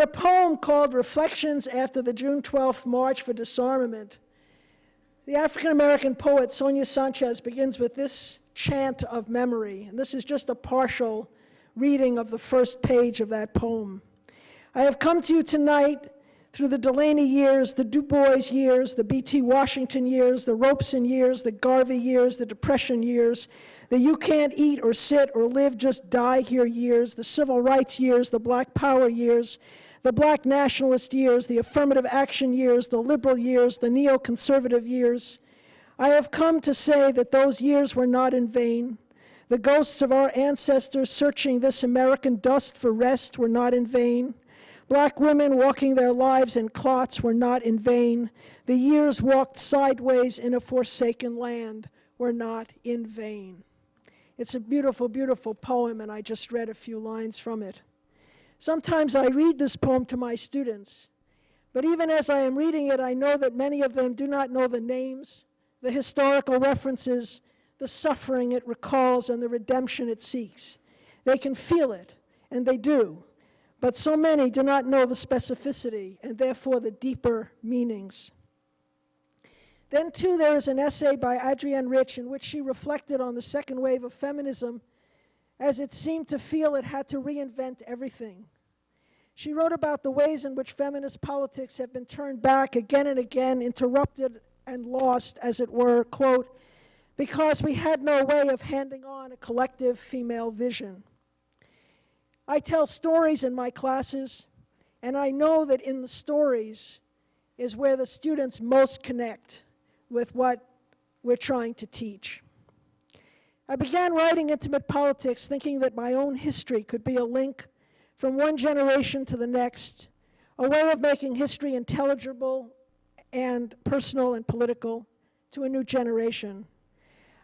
a poem called Reflections After the June 12th March for Disarmament, the African-American poet Sonia Sanchez begins with this chant of memory, and this is just a partial reading of the first page of that poem. I have come to you tonight through the Delaney years, the Du Bois years, the B.T. Washington years, the Robeson years, the Garvey years, the Depression years, the you can't eat or sit or live, just die here years, the civil rights years, the black power years, the black nationalist years, the affirmative action years, the liberal years, the neoconservative years. I have come to say that those years were not in vain. The ghosts of our ancestors searching this American dust for rest were not in vain. Black women walking their lives in clots were not in vain. The years walked sideways in a forsaken land were not in vain. It's a beautiful, beautiful poem, and I just read a few lines from it. Sometimes I read this poem to my students, but even as I am reading it, I know that many of them do not know the names, the historical references, the suffering it recalls, and the redemption it seeks. They can feel it, and they do, but so many do not know the specificity and therefore the deeper meanings. Then, too, there is an essay by Adrienne Rich in which she reflected on the second wave of feminism as it seemed to feel it had to reinvent everything. She wrote about the ways in which feminist politics have been turned back again and again, interrupted and lost, as it were, quote, because we had no way of handing on a collective female vision. I tell stories in my classes, and I know that in the stories is where the students most connect with what we're trying to teach. I began writing Intimate Politics thinking that my own history could be a link from one generation to the next, a way of making history intelligible and personal and political to a new generation.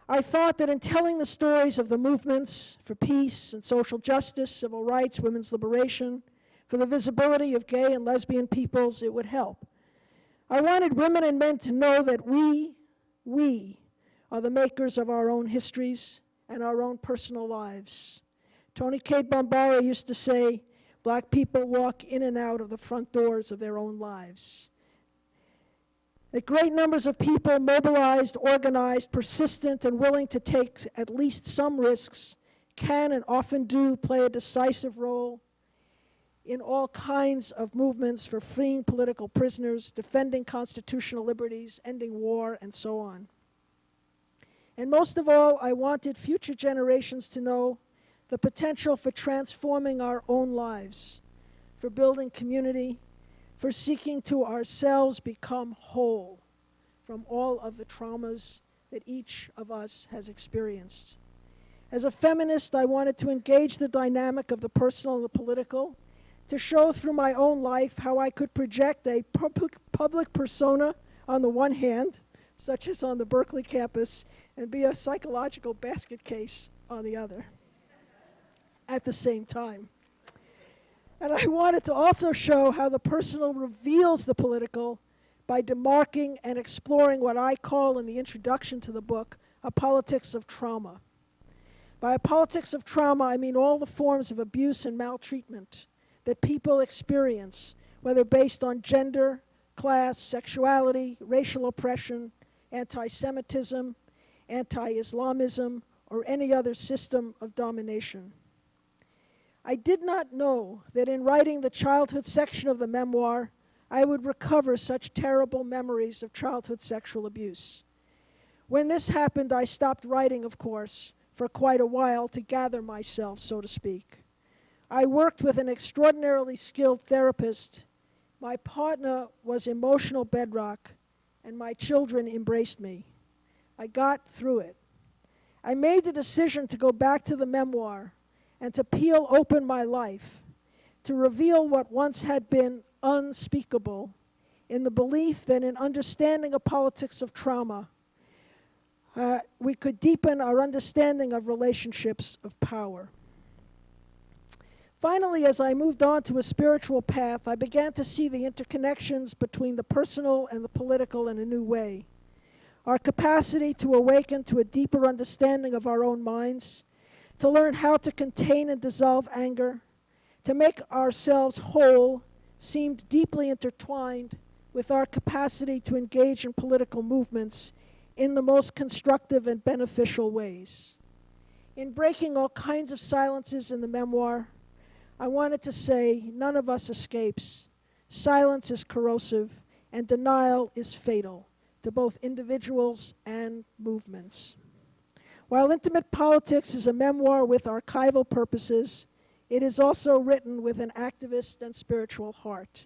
I thought that in telling the stories of the movements for peace and social justice, civil rights, women's liberation, for the visibility of gay and lesbian peoples, it would help. I wanted women and men to know that we are the makers of our own histories and our own personal lives. Tony Cade Bambara used to say, black people walk in and out of the front doors of their own lives. That great numbers of people, mobilized, organized, persistent, and willing to take at least some risks, can and often do play a decisive role in all kinds of movements for freeing political prisoners, defending constitutional liberties, ending war, and so on. And most of all, I wanted future generations to know the potential for transforming our own lives, for building community, for seeking to ourselves become whole from all of the traumas that each of us has experienced. As a feminist, I wanted to engage the dynamic of the personal and the political, to show through my own life how I could project a public persona on the one hand, such as on the Berkeley campus, and be a psychological basket case on the other at the same time. And I wanted to also show how the personal reveals the political by demarking and exploring what I call in the introduction to the book, a politics of trauma. By a politics of trauma, I mean all the forms of abuse and maltreatment that people experience, whether based on gender, class, sexuality, racial oppression, anti-Semitism, anti-Islamism, or any other system of domination. I did not know that in writing the childhood section of the memoir, I would recover such terrible memories of childhood sexual abuse. When this happened, I stopped writing, of course, for quite a while to gather myself, so to speak. I worked with an extraordinarily skilled therapist. My partner was emotional bedrock, and my children embraced me. I got through it. I made the decision to go back to the memoir and to peel open my life, to reveal what once had been unspeakable, in the belief that in understanding a politics of trauma, we could deepen our understanding of relationships of power. Finally, as I moved on to a spiritual path, I began to see the interconnections between the personal and the political in a new way. Our capacity to awaken to a deeper understanding of our own minds, to learn how to contain and dissolve anger, to make ourselves whole seemed deeply intertwined with our capacity to engage in political movements in the most constructive and beneficial ways. In breaking all kinds of silences in the memoir, I wanted to say none of us escapes. Silence is corrosive, and denial is fatal to both individuals and movements. While Intimate Politics is a memoir with archival purposes, it is also written with an activist and spiritual heart.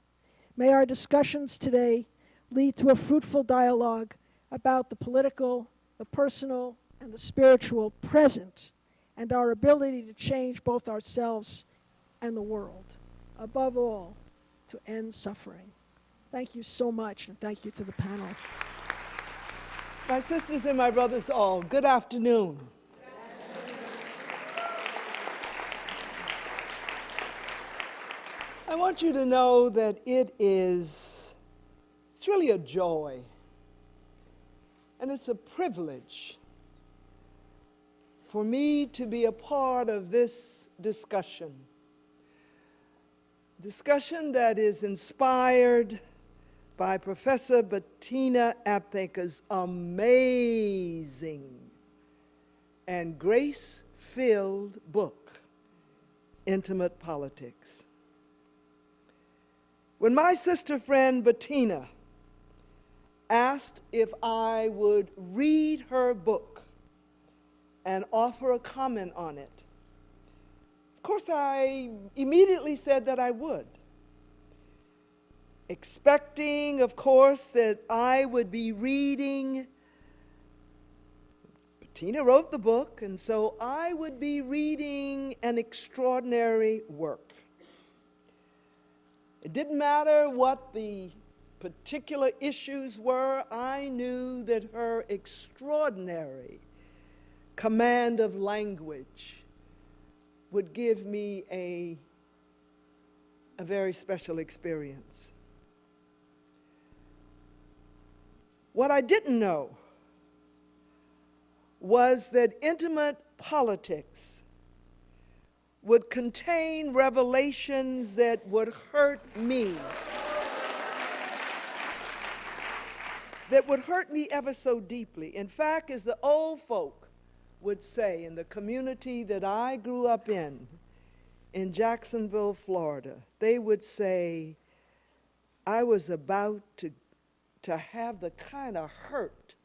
May our discussions today lead to a fruitful dialogue about the political, the personal, and the spiritual present, and our ability to change both ourselves and the world. Above all, to end suffering. Thank you so much, and thank you to the panel. My sisters and my brothers all, good afternoon. I want you to know that it's really a joy, and it's a privilege for me to be a part of this discussion that is inspired by Professor Bettina Aptheker's amazing and grace-filled book, Intimate Politics. When my sister friend Bettina asked if I would read her book and offer a comment on it, of course I immediately said that I would, expecting, of course, that I would be reading. Bettina wrote the book, and so I would be reading an extraordinary work. It didn't matter what the particular issues were. I knew that her extraordinary command of language would give me a very special experience. What I didn't know was that Intimate Politics would contain revelations that would hurt me, that would hurt me ever so deeply. In fact, as the old folk would say in the community that I grew up in Jacksonville, Florida, they would say, I was about to have the kind of hurt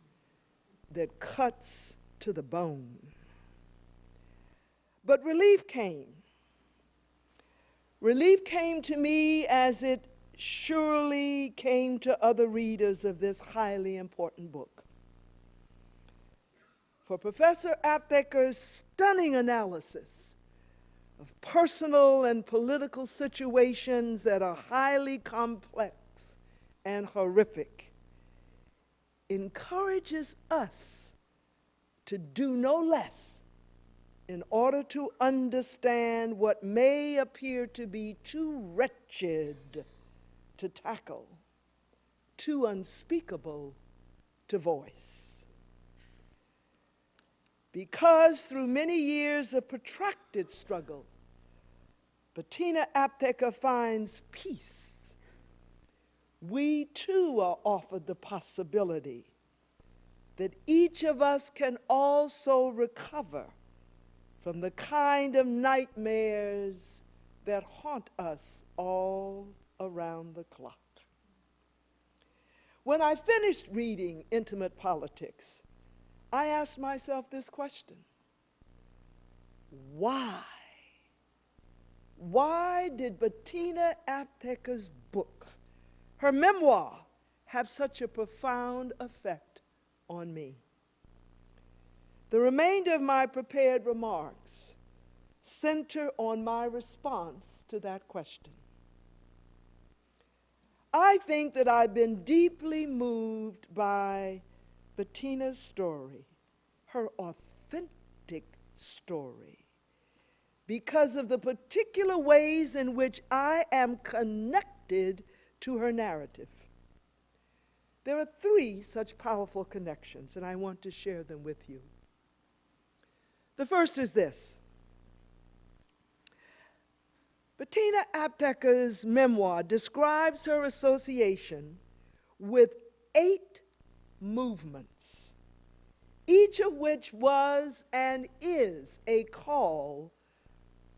that cuts to the bone. But relief came. Relief came to me as it surely came to other readers of this highly important book. For Professor Aptheker's stunning analysis of personal and political situations that are highly complex and horrific encourages us to do no less in order to understand what may appear to be too wretched to tackle, too unspeakable to voice. Because through many years of protracted struggle, Bettina Aptheker finds peace. We too are offered the possibility that each of us can also recover from the kind of nightmares that haunt us all around the clock. When I finished reading Intimate Politics, I asked myself this question: why? Why did Bettina Aptheker's book, her memoir, have such a profound effect on me? The remainder of my prepared remarks center on my response to that question. I think that I've been deeply moved by Bettina's story, her authentic story, because of the particular ways in which I am connected to her narrative. There are 3 such powerful connections, and I want to share them with you. The first is this: Bettina Aptheker's memoir describes her association with 8 movements, each of which was and is a call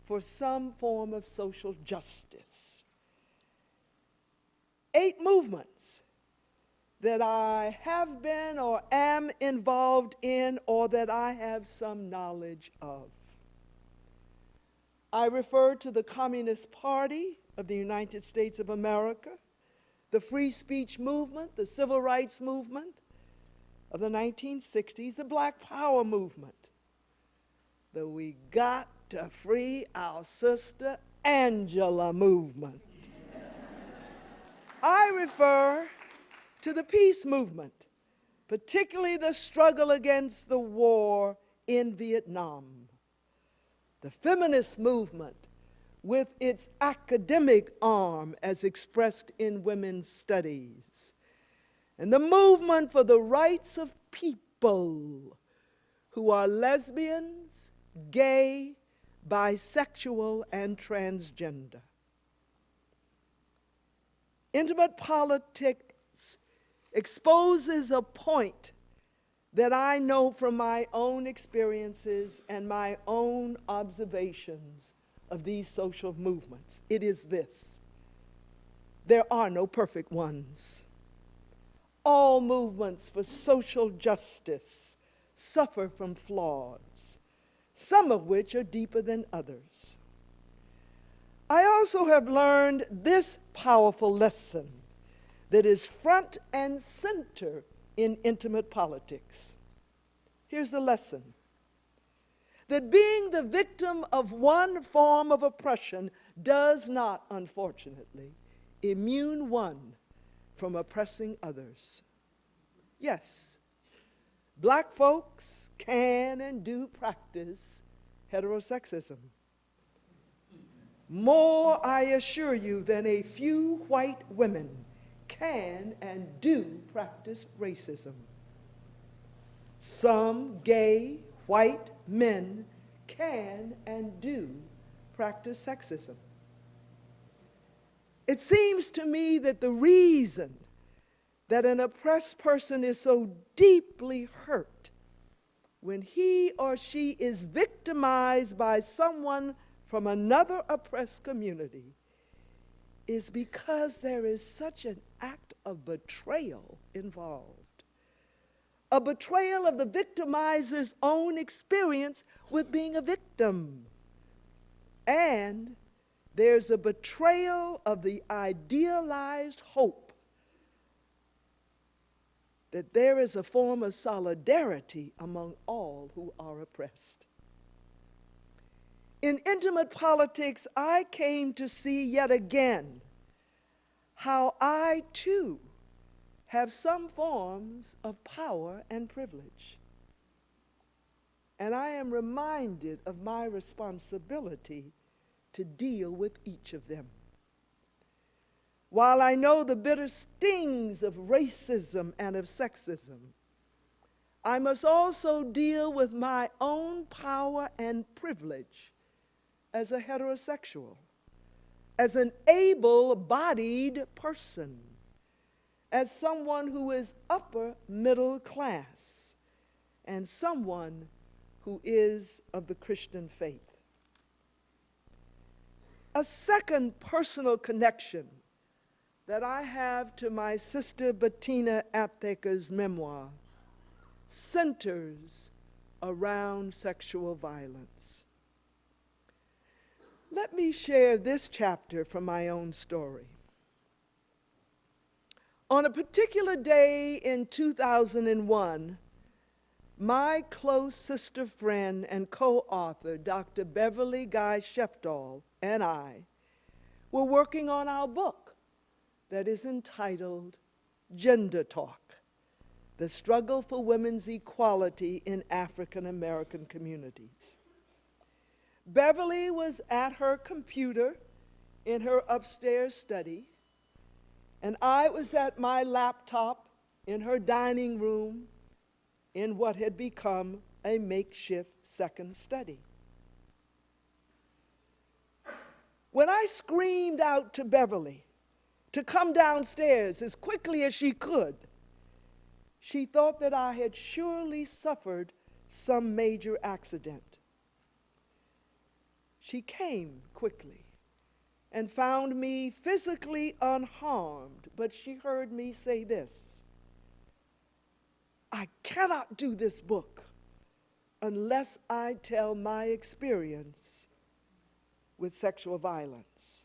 for some form of social justice. 8 movements that I have been or am involved in or that I have some knowledge of. I refer to the Communist Party of the United States of America, the free speech movement, the civil rights movement of the 1960s, the Black Power movement, the We Got to Free Our Sister Angela movement. I refer to the peace movement, particularly the struggle against the war in Vietnam, the feminist movement with its academic arm as expressed in women's studies, and the movement for the rights of people who are lesbians, gay, bisexual, and transgender. Intimate politics exposes a point that I know from my own experiences and my own observations of these social movements. It is this: there are no perfect ones. All movements for social justice suffer from flaws, some of which are deeper than others. I also have learned this powerful lesson that is front and center in intimate politics. Here's the lesson: that being the victim of one form of oppression does not, unfortunately, immune one from oppressing others. Yes, black folks can and do practice heterosexism. More, I assure you, than a few white women can and do practice racism. Some gay white men can and do practice sexism. It seems to me that the reason that an oppressed person is so deeply hurt when he or she is victimized by someone from another oppressed community is because there is such an act of betrayal involved. A betrayal of the victimizer's own experience with being a victim. And there's a betrayal of the idealized hope that there is a form of solidarity among all who are oppressed. In intimate politics, I came to see yet again how I, too, have some forms of power and privilege. And I am reminded of my responsibility to deal with each of them. While I know the bitter stings of racism and of sexism, I must also deal with my own power and privilege as a heterosexual, as an able-bodied person, as someone who is upper middle class, and someone who is of the Christian faith. A second personal connection that I have to my sister Bettina Aptheker's memoir centers around sexual violence. Let me share this chapter from my own story. On a particular day in 2001, my close sister friend and co-author, Dr. Beverly Guy Sheftall, and I were working on our book that is entitled Gender Talk: The Struggle for Women's Equality in African American Communities. Beverly was at her computer in her upstairs study, and I was at my laptop in her dining room in what had become a makeshift second study. When I screamed out to Beverly to come downstairs as quickly as she could, she thought that I had surely suffered some major accident. She came quickly and found me physically unharmed, but she heard me say this: I cannot do this book unless I tell my experience with sexual violence.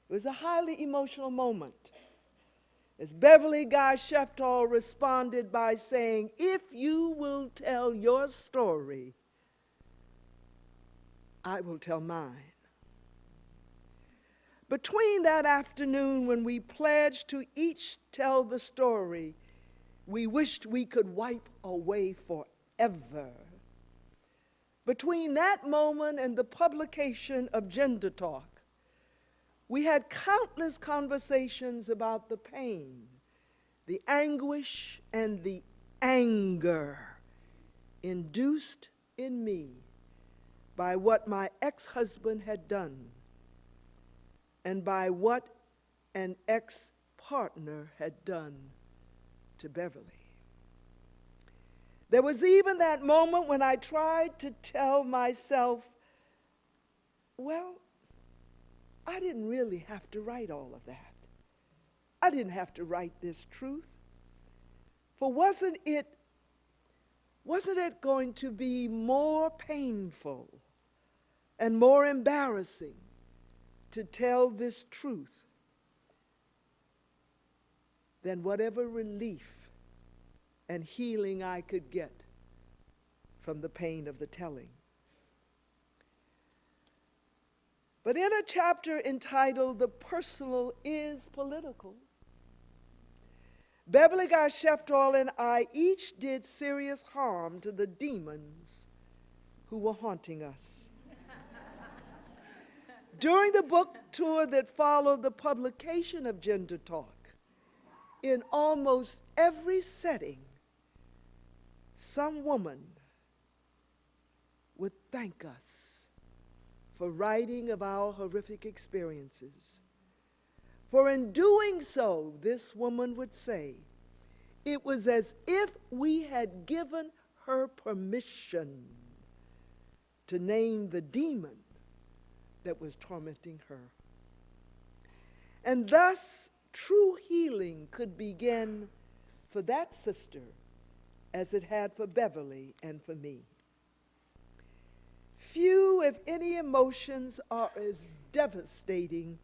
It was a highly emotional moment as Beverly Guy Sheftall responded by saying, if you will tell your story, I will tell mine. Between that afternoon when we pledged to each tell the story we wished we could wipe away forever, between that moment and the publication of Gender Talk, we had countless conversations about the pain, the anguish, and the anger induced in me by what my ex-husband had done and by what an ex-partner had done to Beverly. There was even that moment when I tried to tell myself, well, I didn't really have to write all of that. I didn't have to write this truth. For wasn't it going to be more painful and more embarrassing to tell this truth than whatever relief and healing I could get from the pain of the telling? But in a chapter entitled The Personal is Political, Beverly Guy Sheftall and I each did serious harm to the demons who were haunting us. During the book tour that followed the publication of Gender Talk, in almost every setting, some woman would thank us for writing of our horrific experiences. For in doing so, this woman would say, it was as if we had given her permission to name the demon that was tormenting her. And thus, true healing could begin for that sister as it had for Beverly and for me. Few, if any, emotions are as devastating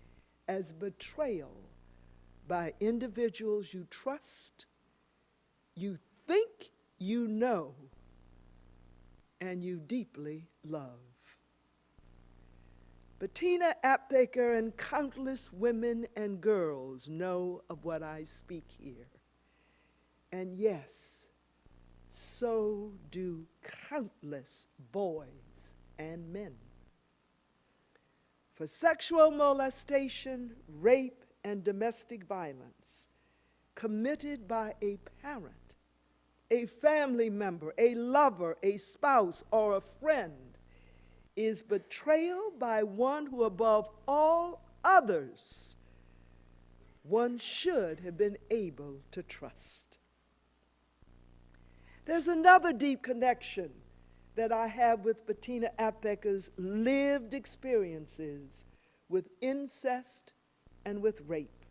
as betrayal by individuals you trust, you think you know, and you deeply love. Bettina Aptheker and countless women and girls know of what I speak here. And yes, so do countless boys and men. For sexual molestation, rape, and domestic violence committed by a parent, a family member, a lover, a spouse, or a friend is betrayal by one who above all others one should have been able to trust. There's another deep connection that I have with Bettina Aptheker's lived experiences with incest and with rape.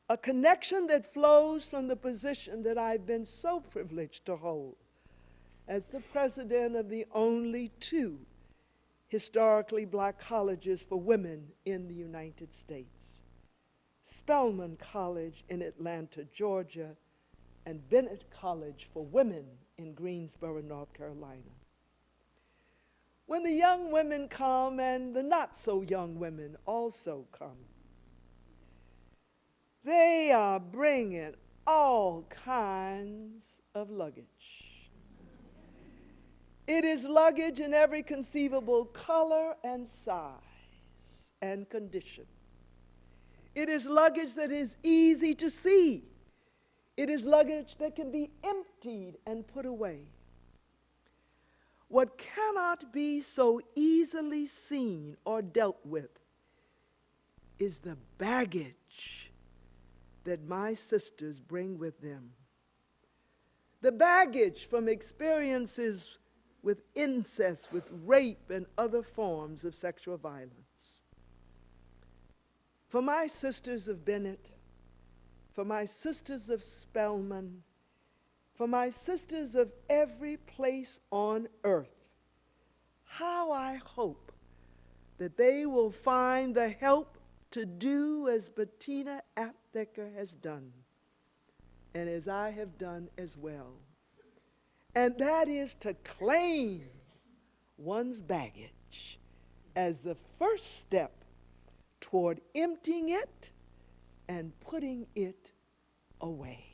A connection that flows from the position that I've been so privileged to hold as the president of the only two historically black colleges for women in the United States, Spelman College in Atlanta, Georgia, and Bennett College for Women in Greensboro, North Carolina. When the young women come and the not so young women also come, they are bringing all kinds of luggage. It is luggage in every conceivable color and size and condition. It is luggage that is easy to see. It is luggage that can be emptied and put away. What cannot be so easily seen or dealt with is the baggage that my sisters bring with them. The baggage from experiences with incest, with rape, and other forms of sexual violence. For my sisters of Bennett, for my sisters of Spelman, for my sisters of every place on earth, how I hope that they will find the help to do as Bettina Aptheker has done, and as I have done as well. And that is to claim one's baggage as the first step toward emptying it and putting it away.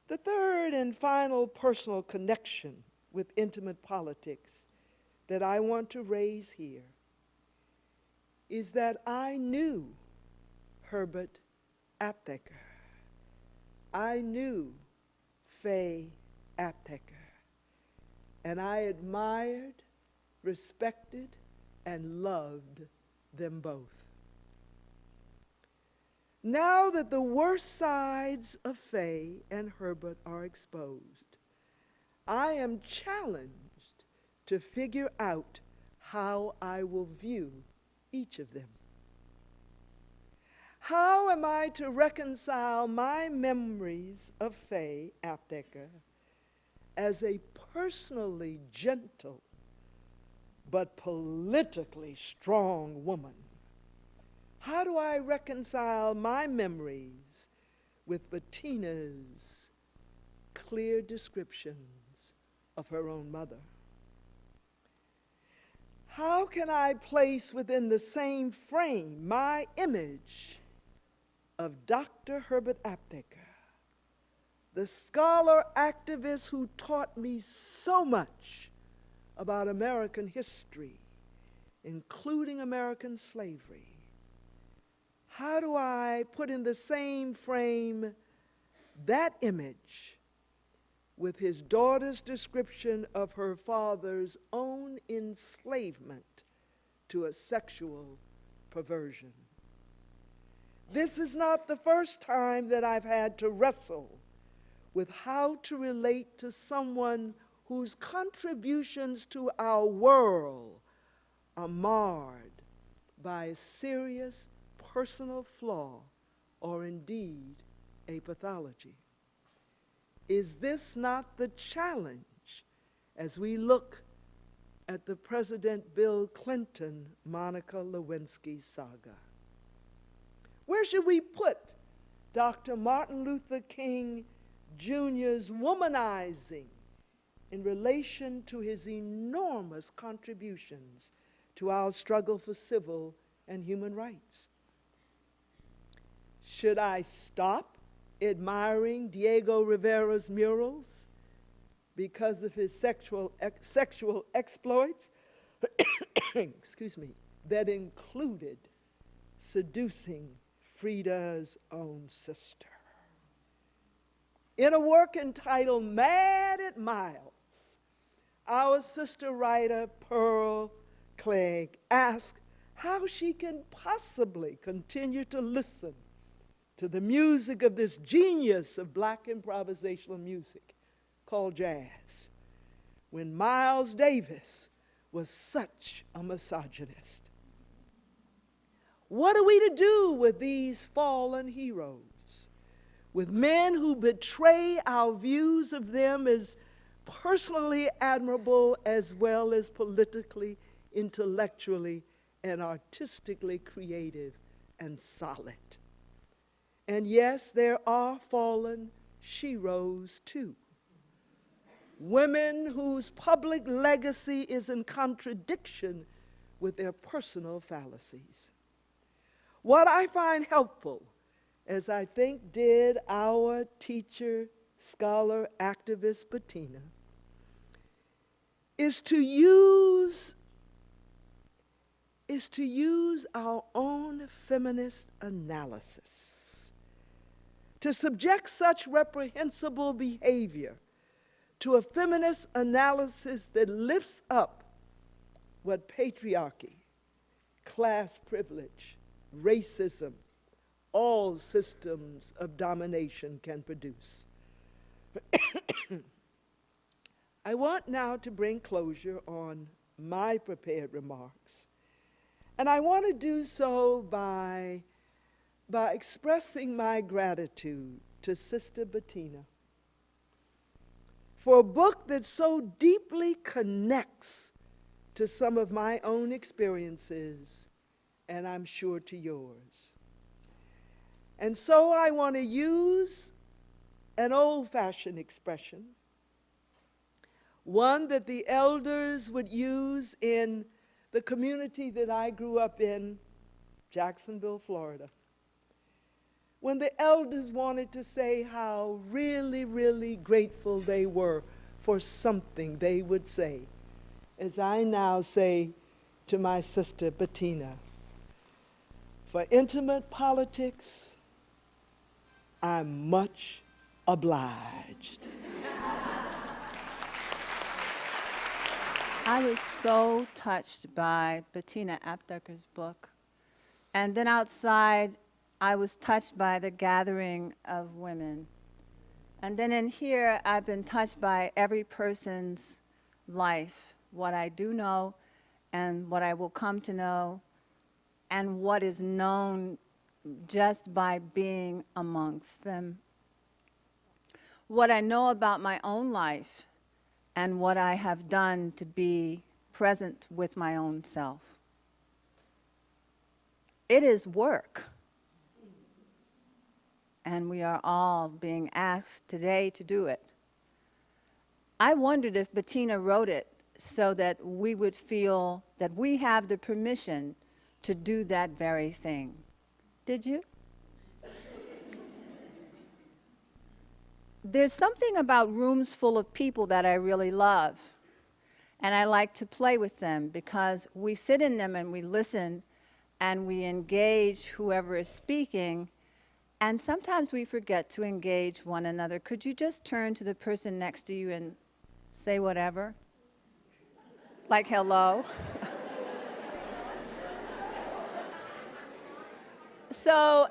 The third and final personal connection with intimate politics that I want to raise here is that I knew Herbert Aptheker. I knew Faye Aptheker, and I admired, respected, and loved them both. Now that the worst sides of Faye and Herbert are exposed, I am challenged to figure out how I will view each of them. How am I to reconcile my memories of Faye Aptheker as a personally gentle but politically strong woman? How do I reconcile my memories with Bettina's clear descriptions of her own mother? How can I place within the same frame my image of Dr. Herbert Aptheker, the scholar activist who taught me so much about American history, including American slavery? How do I put in the same frame that image with his daughter's description of her father's own enslavement to a sexual perversion? This is not the first time that I've had to wrestle with how to relate to someone whose contributions to our world are marred by a serious personal flaw or indeed a pathology. Is this not the challenge as we look at the President Bill Clinton, Monica Lewinsky saga? Where should we put Dr. Martin Luther King Jr.'s womanizing in relation to his enormous contributions to our struggle for civil and human rights? Should I stop admiring Diego Rivera's murals because of his sexual exploits, excuse me, that included seducing Frida's own sister? In a work entitled Mad at Miles, our sister writer Pearl Clegg asked how she can possibly continue to listen to the music of this genius of black improvisational music called jazz, when Miles Davis was such a misogynist. What are we to do with these fallen heroes, with men who betray our views of them as personally admirable as well as politically, intellectually, and artistically creative and solid? And yes, there are fallen sheroes too. Women whose public legacy is in contradiction with their personal fallacies. What I find helpful, as I think did our teacher, scholar, activist Bettina, is to use our own feminist analysis To subject such reprehensible behavior to a feminist analysis that lifts up what patriarchy, class privilege, racism, all systems of domination can produce. I want now to bring closure on my prepared remarks. And I want to do so by expressing my gratitude to Sister Bettina for a book that so deeply connects to some of my own experiences, and I'm sure to yours. And so I want to use an old-fashioned expression, one that the elders would use in the community that I grew up in, Jacksonville, Florida. When the elders wanted to say how really, really grateful they were for something, they would say, as I now say to my sister Bettina, for intimate politics, I'm much obliged. I was so touched by Bettina Aptheker's book. And then outside, I was touched by the gathering of women. And then in here, I've been touched by every person's life, what I do know and what I will come to know, and what is known just by being amongst them. What I know about my own life and what I have done to be present with my own self. It is work. And we are all being asked today to do it. I wondered if Bettina wrote it so that we would feel that we have the permission to do that very thing. Did you? There's something about rooms full of people that I really love. And I like to play with them because we sit in them and we listen and we engage whoever is speaking. And sometimes we forget to engage one another. Could you just turn to the person next to you and say whatever? Like hello? So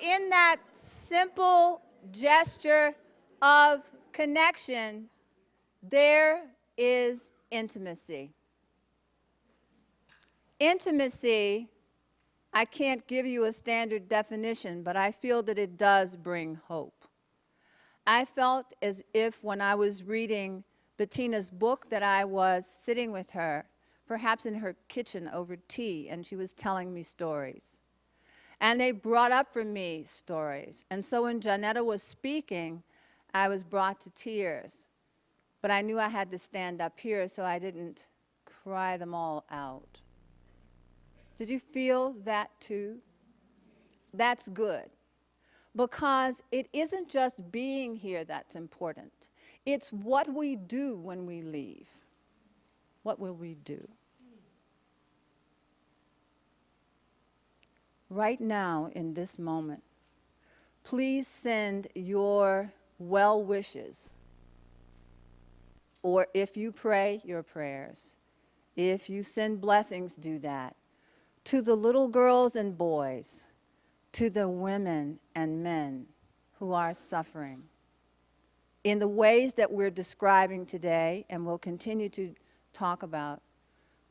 in that simple gesture of connection, there is intimacy. Intimacy, I can't give you a standard definition, but I feel that it does bring hope. I felt as if when I was reading Bettina's book that I was sitting with her, perhaps in her kitchen over tea, and she was telling me stories. And they brought up for me stories. And so when Johnetta was speaking, I was brought to tears. But I knew I had to stand up here so I didn't cry them all out. Did you feel that too? That's good. Because it isn't just being here that's important. It's what we do when we leave. What will we do? Right now, in this moment, please send your well wishes, or if you pray, your prayers. If you send blessings, do that. To the little girls and boys, to the women and men who are suffering in the ways that we're describing today and will continue to talk about,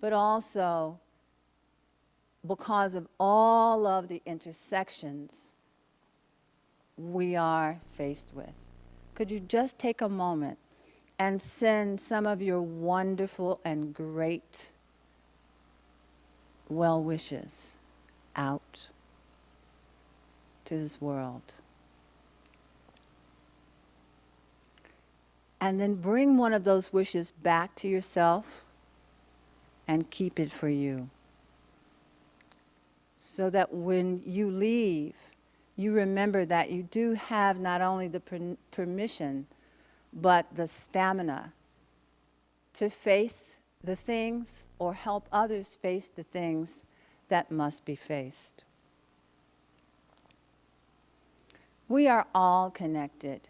but also because of all of the intersections we are faced with. Could you just take a moment and send some of your wonderful and great well wishes out to this world? And then bring one of those wishes back to yourself and keep it for you. So that when you leave, you remember that you do have not only the permission, but the stamina to face the things or help others face the things that must be faced. We are all connected.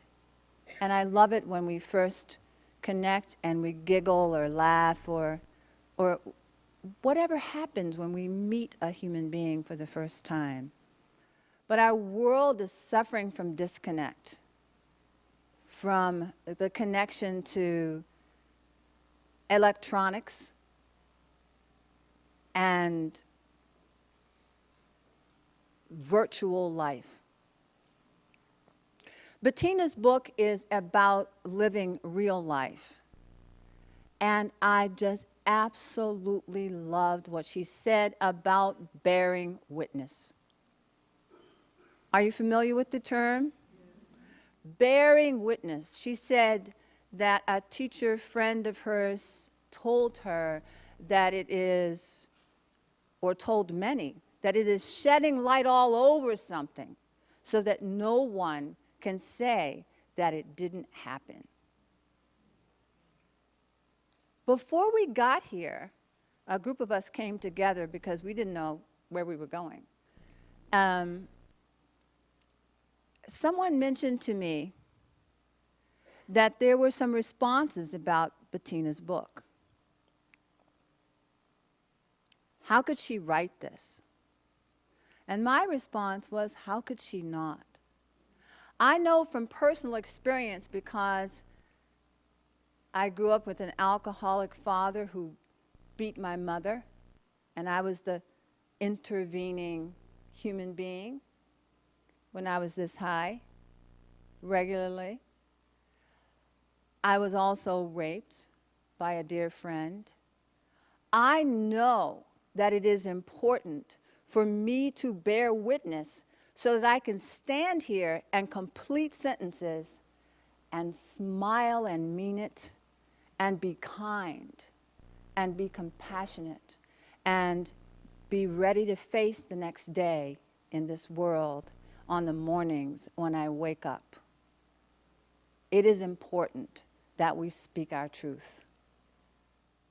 And I love it when we first connect and we giggle or laugh or whatever happens when we meet a human being for the first time. But our world is suffering from disconnect, from the connection to electronics and virtual life. Bettina's book is about living real life. And I just absolutely loved what she said about bearing witness. Are you familiar with the term? Yes. Bearing witness. She said that a teacher friend of hers told her that it is, or told many, that it is shedding light all over something so that no one can say that it didn't happen. Before we got here, a group of us came together because we didn't know where we were going. Someone mentioned to me that there were some responses about Bettina's book. How could she write this? And my response was, how could she not? I know from personal experience, because I grew up with an alcoholic father who beat my mother, and I was the intervening human being when I was this high, regularly. I was also raped by a dear friend. I know that it is important for me to bear witness so that I can stand here and complete sentences and smile and mean it and be kind and be compassionate and be ready to face the next day in this world on the mornings when I wake up. It is important that we speak our truth.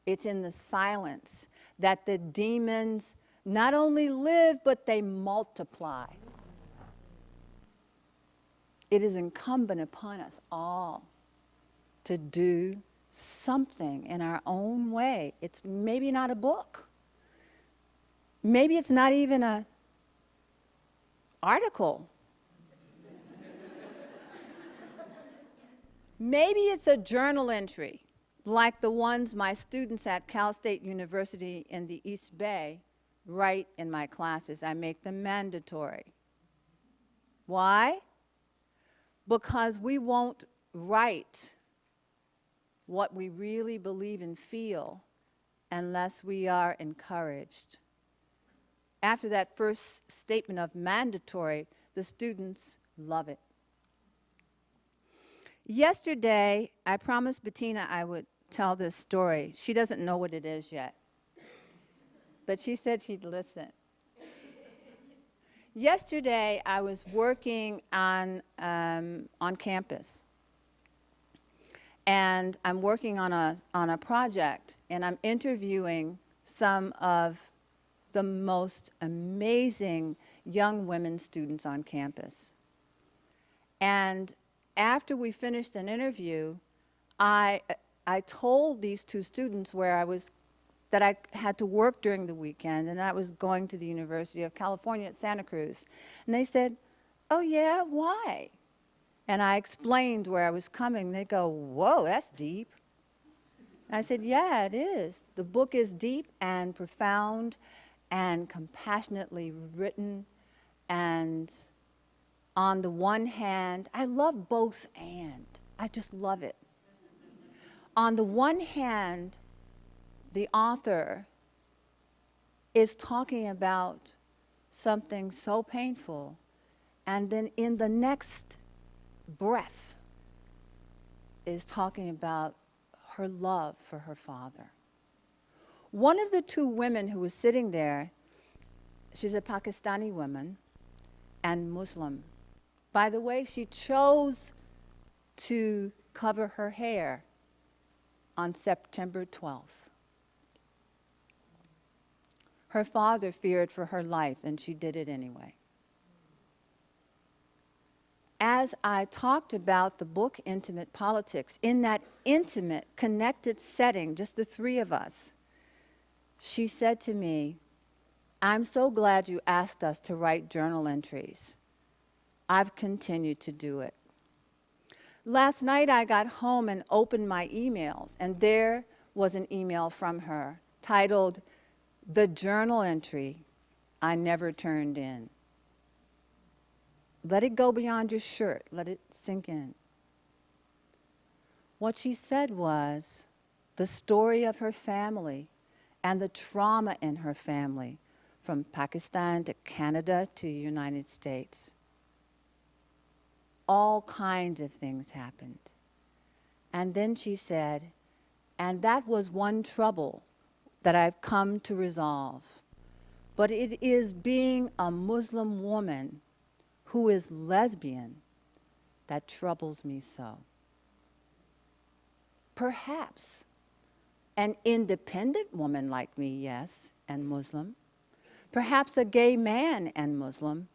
It's in the silence that the demons not only live, but they multiply. It is incumbent upon us all to do something in our own way. It's maybe not a book. Maybe it's not even an article. Maybe it's a journal entry, like the ones my students at Cal State University in the East Bay write in my classes. I make them mandatory. Why? Because we won't write what we really believe and feel unless we are encouraged. After that first statement of mandatory, the students love it. Yesterday, I promised Bettina I would tell this story. She doesn't know what it is yet, but she said she'd listen. Yesterday, I was working on campus, and I'm working on a project, and I'm interviewing some of the most amazing young women students on campus. And after we finished an interview, I told these two students that I had to work during the weekend, and I was going to the University of California at Santa Cruz. And they said, "Oh yeah, why?" And I explained where I was coming. They go, "Whoa, that's deep." And I said, "Yeah, it is. The book is deep and profound and compassionately written. And on the one hand, I love both and. I just love it. On the one hand, the author is talking about something so painful, and then in the next breath is talking about her love for her father. One of the two women who was sitting there, she's a Pakistani woman and Muslim. By the way, she chose to cover her hair on September 12th. Her father feared for her life, and she did it anyway. as I talked about the book Intimate Politics, in that intimate, connected setting, just the three of us, she said to me, "I'm so glad you asked us to write journal entries. I've continued to do it." Last night I got home and opened my emails, and there was an email from her titled, "The Journal Entry I Never Turned In." Let it go beyond your shirt. Let it sink in. What she said was the story of her family and the trauma in her family, from Pakistan to Canada to the United States. All kinds of things happened. And then she said, and that was one trouble that I've come to resolve. But it is being a Muslim woman who is lesbian that troubles me so. Perhaps an independent woman like me, yes, and Muslim. Perhaps a gay man and Muslim,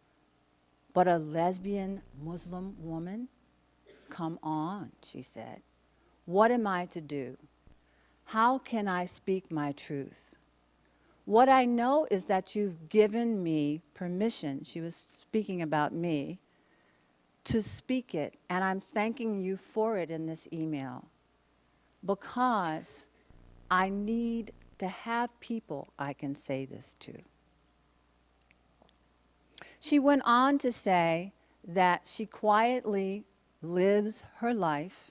but a lesbian Muslim woman? Come on, she said. What am I to do? How can I speak my truth? What I know is that you've given me permission, she was speaking about me, to speak it, and I'm thanking you for it in this email, because I need to have people I can say this to. She went on to say that she quietly lives her life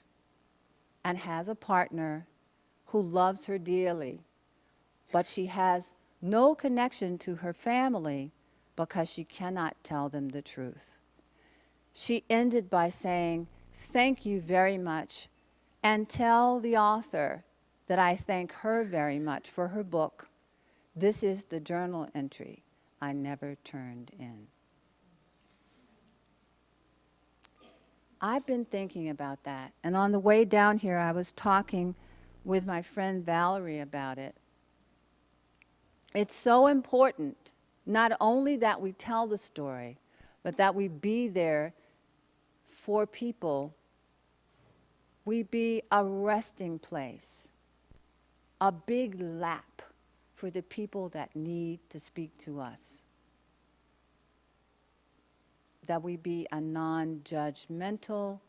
and has a partner who loves her dearly, but she has no connection to her family because she cannot tell them the truth. She ended by saying, "Thank you very much, and tell the author that I thank her very much for her book. This is the journal entry I never turned in." I've been thinking about that, and on the way down here I was talking with my friend Valerie about it. It's so important, not only that we tell the story, but that we be there for people. We be a resting place, a big lap for the people that need to speak to us. That we be a non-judgmental,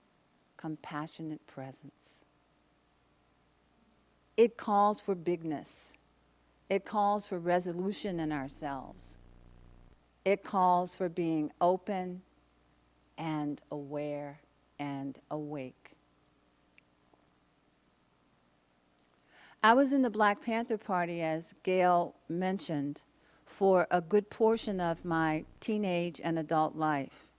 compassionate presence. It calls for bigness. It calls for resolution in ourselves. It calls for being open and aware and awake. I was in the Black Panther Party, as Gail mentioned, for a good portion of my teenage and adult life.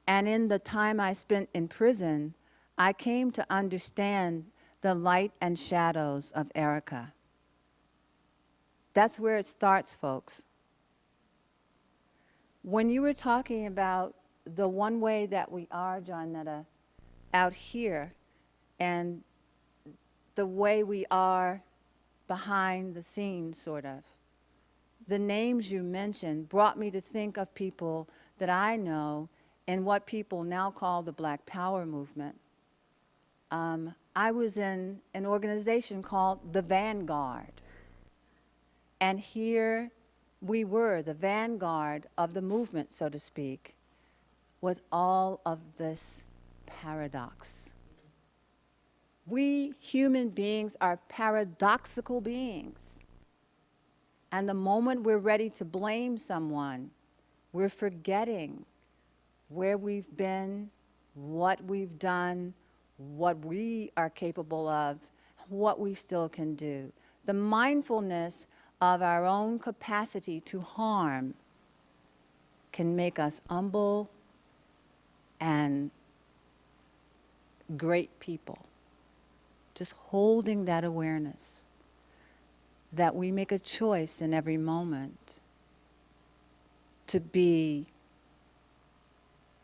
And in the time I spent in prison, I came to understand the light and shadows of Ericka. That's where it starts, folks. When you were talking about the one way that we are, Johnetta, out here, and the way we are behind the scenes, sort of, the names you mentioned brought me to think of people that I know in what people now call the Black Power movement. I was in an organization called the Vanguard. And here we were, the vanguard of the movement, so to speak, with all of this paradox. We human beings are paradoxical beings. And the moment we're ready to blame someone, we're forgetting where we've been, what we've done, what we are capable of, what we still can do. The mindfulness of our own capacity to harm can make us humble and great people. Just holding that awareness that we make a choice in every moment to be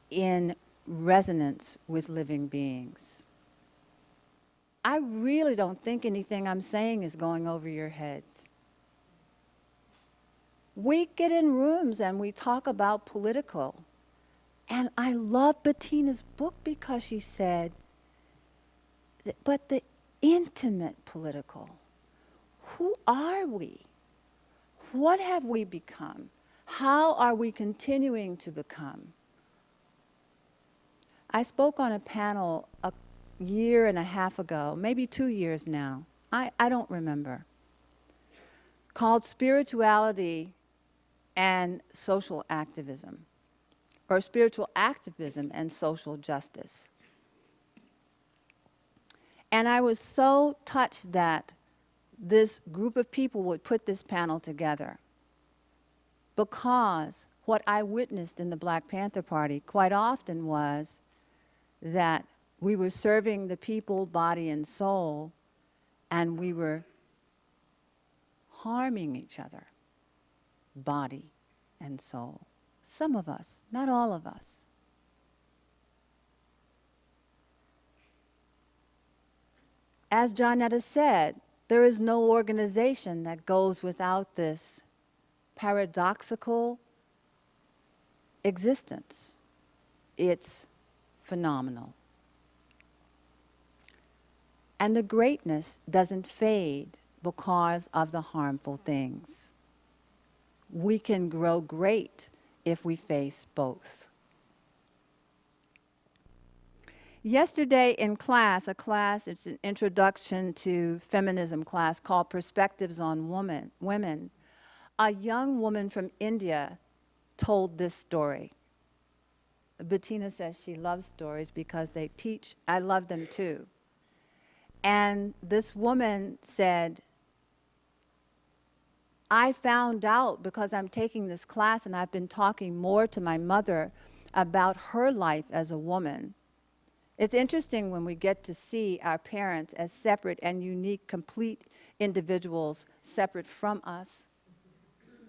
in resonance with living beings. I really don't think anything I'm saying is going over your heads. We get in rooms and we talk about political, And I love Bettina's book because she said, but the intimate political, who are we? What have we become? How are we continuing to become? I spoke on a panel a year and a half ago, maybe 2 years now, I don't remember, called Spirituality and Social Activism, or Spiritual Activism and Social Justice. And I was so touched that this group of people would put this panel together, because what I witnessed in the Black Panther Party quite often was that we were serving the people, body and soul, and we were harming each other, body and soul. Some of us, not all of us. As Johnetta said, there is no organization that goes without this paradoxical existence. It's phenomenal. And the greatness doesn't fade because of the harmful things. We can grow great if we face both. Yesterday in class, it's an introduction to feminism class called Perspectives on Women, a young woman from India told this story. Bettina says she loves stories because they teach. I love them too. And this woman said, I found out because I'm taking this class and I've been talking more to my mother about her life as a woman. It's interesting when we get to see our parents as separate and unique, complete individuals separate from us,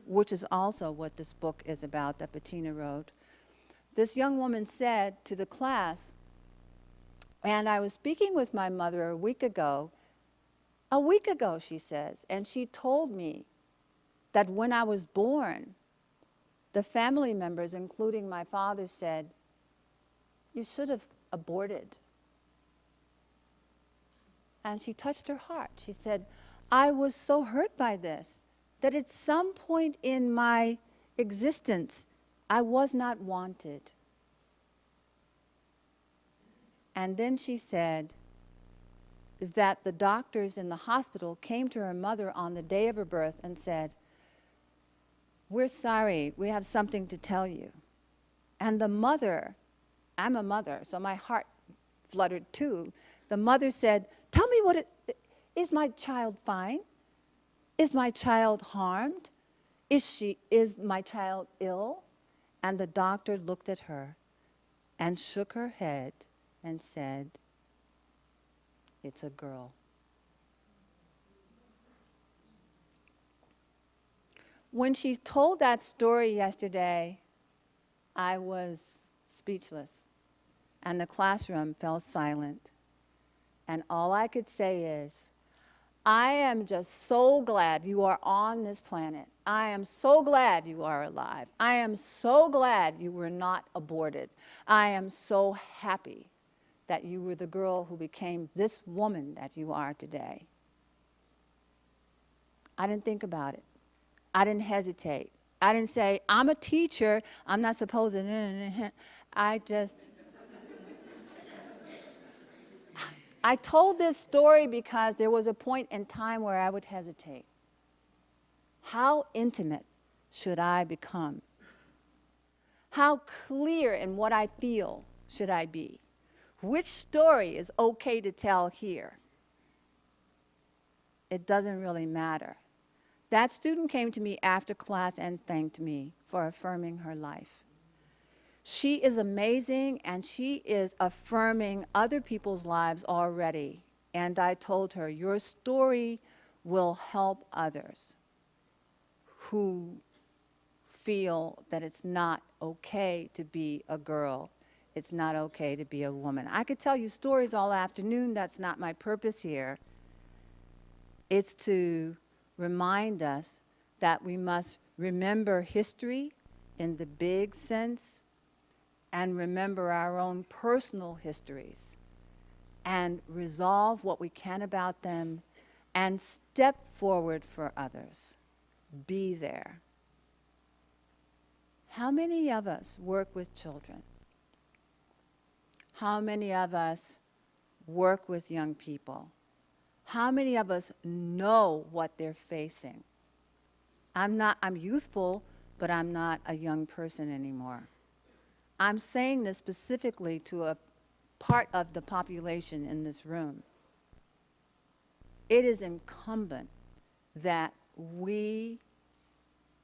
which is also what this book is about that Bettina wrote. This young woman said to the class, and I was speaking with my mother a week ago, she says, and she told me that when I was born, the family members, including my father, said, you should have aborted. And she touched her heart. She said, I was so hurt by this, that at some point in my existence, I was not wanted. And then she said that the doctors in the hospital came to her mother on the day of her birth and said, we're sorry, we have something to tell you. And the mother, I'm a mother, so my heart fluttered too. The mother said, tell me is my child fine? Is my child harmed? Is my child ill? And the doctor looked at her and shook her head and said, it's a girl. When she told that story yesterday, I was speechless, and the classroom fell silent. And all I could say is, I am just so glad you are on this planet. I am so glad you are alive. I am so glad you were not aborted. I am so happy that you were the girl who became this woman that you are today. I didn't think about it. I didn't hesitate. I didn't say, I'm a teacher, I'm not supposed to, I told this story because there was a point in time where I would hesitate. How intimate should I become? How clear in what I feel should I be? Which story is okay to tell here? It doesn't really matter. That student came to me after class and thanked me for affirming her life. She is amazing, and she is affirming other people's lives already. And I told her, your story will help others who feel that it's not okay to be a girl. It's not okay to be a woman. I could tell you stories all afternoon. That's not my purpose here. It's to remind us that we must remember history in the big sense and remember our own personal histories and resolve what we can about them and step forward for others. Be there. How many of us work with children? How many of us work with young people? How many of us know what they're facing? I'm youthful, but I'm not a young person anymore. I'm saying this specifically to a part of the population in this room. It is incumbent that we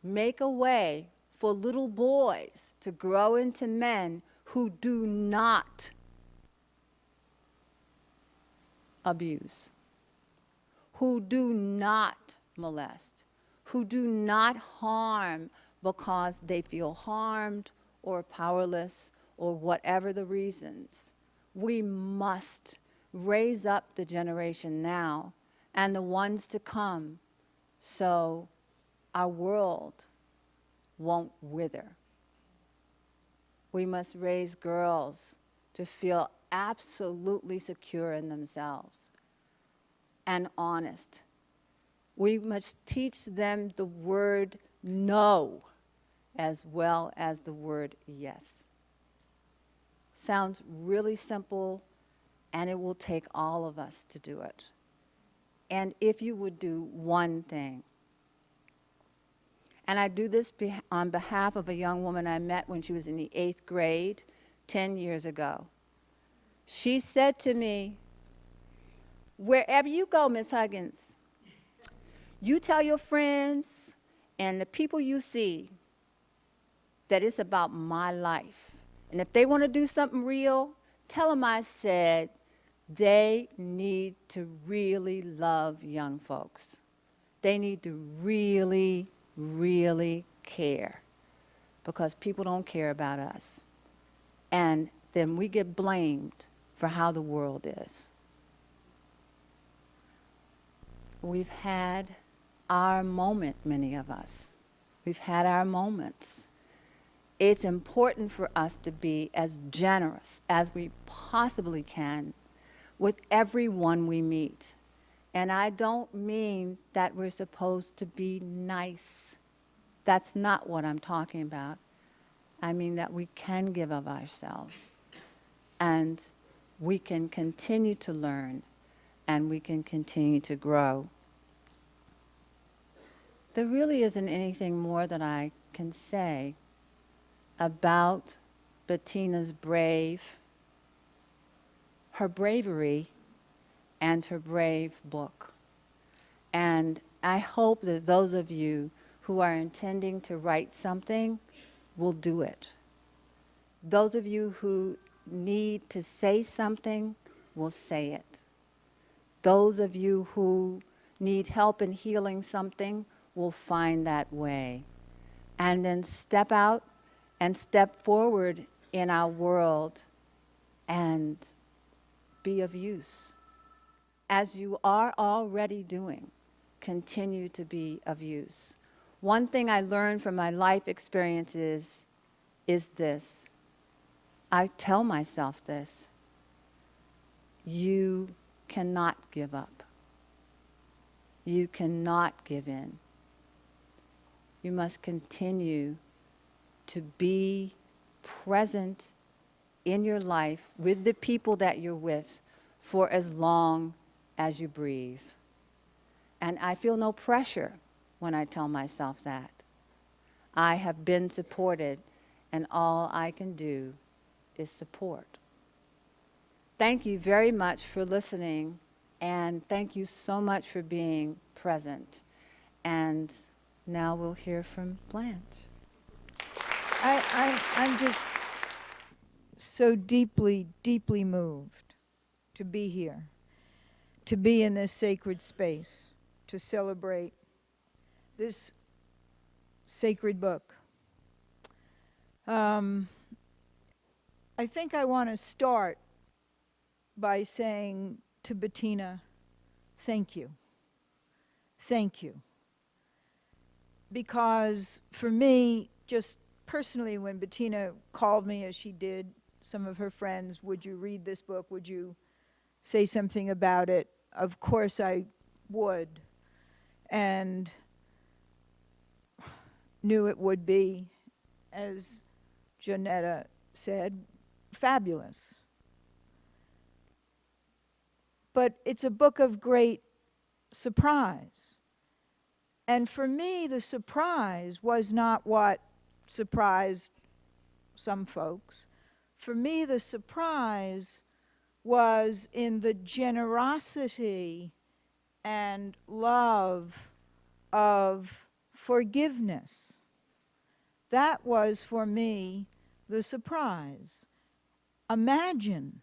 make a way for little boys to grow into men who do not abuse, who do not molest, who do not harm because they feel harmed or powerless or whatever the reasons. We must raise up the generation now and the ones to come so our world won't wither. We must raise girls to feel absolutely secure in themselves and honest. We must teach them the word no as well as the word yes. Sounds really simple, and it will take all of us to do it. And if you would do one thing, and I do this on behalf of a young woman I met when she was in the 8th grade 10 years ago. She said to me, wherever you go, Miss Huggins, you tell your friends and the people you see that it's about my life. And if they want to do something real, tell them I said they need to really love young folks. They need to really, really care, because people don't care about us. And then we get blamed for how the world is. We've had our moment, many of us. We've had our moments. It's important for us to be as generous as we possibly can with everyone we meet. And I don't mean that we're supposed to be nice. That's not what I'm talking about. I mean that we can give of ourselves, and we can continue to learn, and we can continue to grow. There really isn't anything more that I can say about Bettina's her bravery and her brave book. And I hope that those of you who are intending to write something will do it. Those of you who need to say something will say it. Those of you who need help in healing something will find that way. And then step out and step forward in our world and be of use. As you are already doing, continue to be of use. One thing I learned from my life experiences is this. I tell myself this: you cannot give up. You cannot give in. You must continue to be present in your life with the people that you're with for as long as you breathe. And I feel no pressure when I tell myself that. I have been supported, and all I can do is support. Thank you very much for listening, and thank you so much for being present. And now we'll hear from Blanche. I'm just so deeply, deeply moved to be here, to be in this sacred space, to celebrate this sacred book. I think I want to start by saying to Bettina, thank you. Thank you. Because for me, just personally, when Bettina called me, as she did some of her friends, would you read this book? Would you say something about it? Of course I would. And knew it would be, as Johnetta said, fabulous. But it's a book of great surprise. And for me, the surprise was not what surprised some folks. For me, the surprise was in the generosity and love of forgiveness. That was, for me, the surprise. Imagine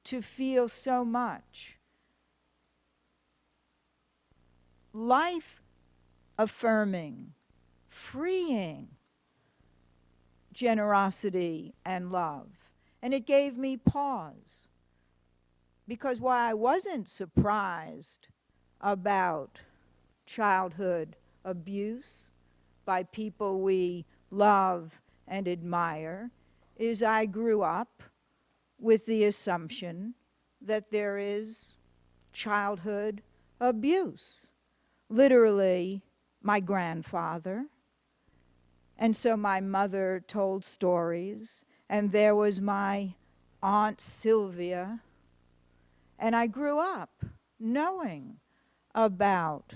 to feel so much life-affirming, freeing generosity and love. And it gave me pause. Because while I wasn't surprised about childhood abuse by people we love and admire, is I grew up with the assumption that there is childhood abuse. Literally, my grandfather. And so my mother told stories, and there was my Aunt Sylvia. And I grew up knowing about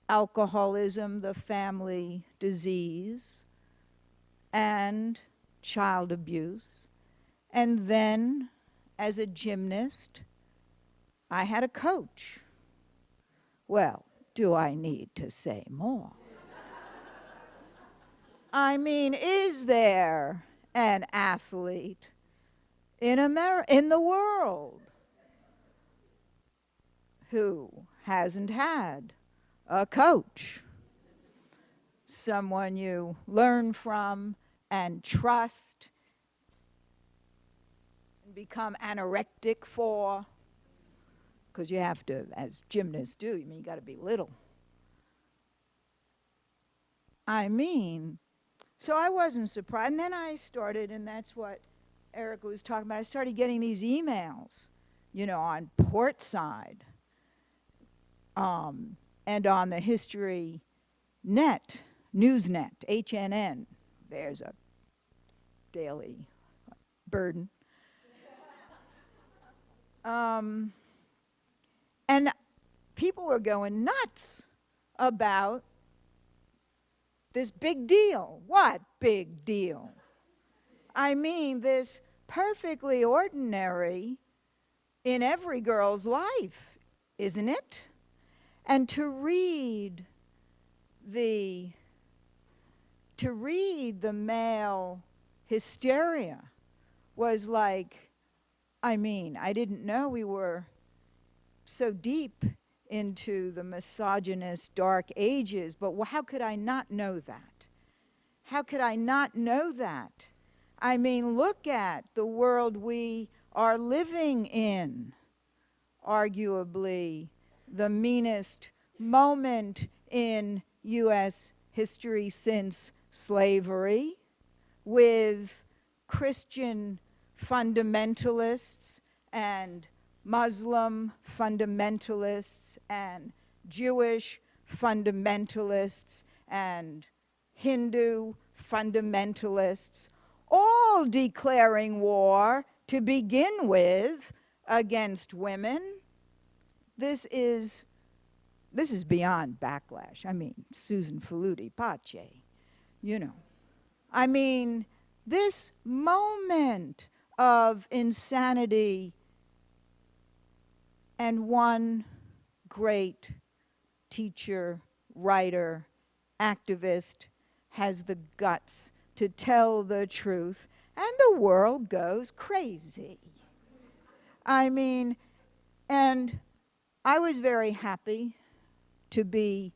alcoholism, the family disease, and child abuse. And then, as a gymnast, I had a coach. Well, do I need to say more? I mean, is there an athlete in the world who hasn't had a coach? Someone you learn from and trust and become anorectic for, because you have to, as gymnasts do, you got to be little. I mean, so I wasn't surprised. And then I started, and that's what Ericka was talking about, I started getting these emails, on Portside, and on the History Net, Newsnet, HNN. There's a daily burden. And people were going nuts about this big deal. What big deal? I mean, this perfectly ordinary in every girl's life, isn't it? And to read the male hysteria was like, I mean, I didn't know we were so deep into the misogynist dark ages, but how could I not know that? How could I not know that? I mean, look at the world we are living in. Arguably, the meanest moment in U.S. history since slavery, with Christian fundamentalists and Muslim fundamentalists and Jewish fundamentalists and Hindu fundamentalists, all declaring war to begin with against women. This is beyond backlash. I mean, Susan Faludi, pace, I mean, this moment of insanity, and one great teacher, writer, activist has the guts to tell the truth, and the world goes crazy. I mean, and I was very happy to be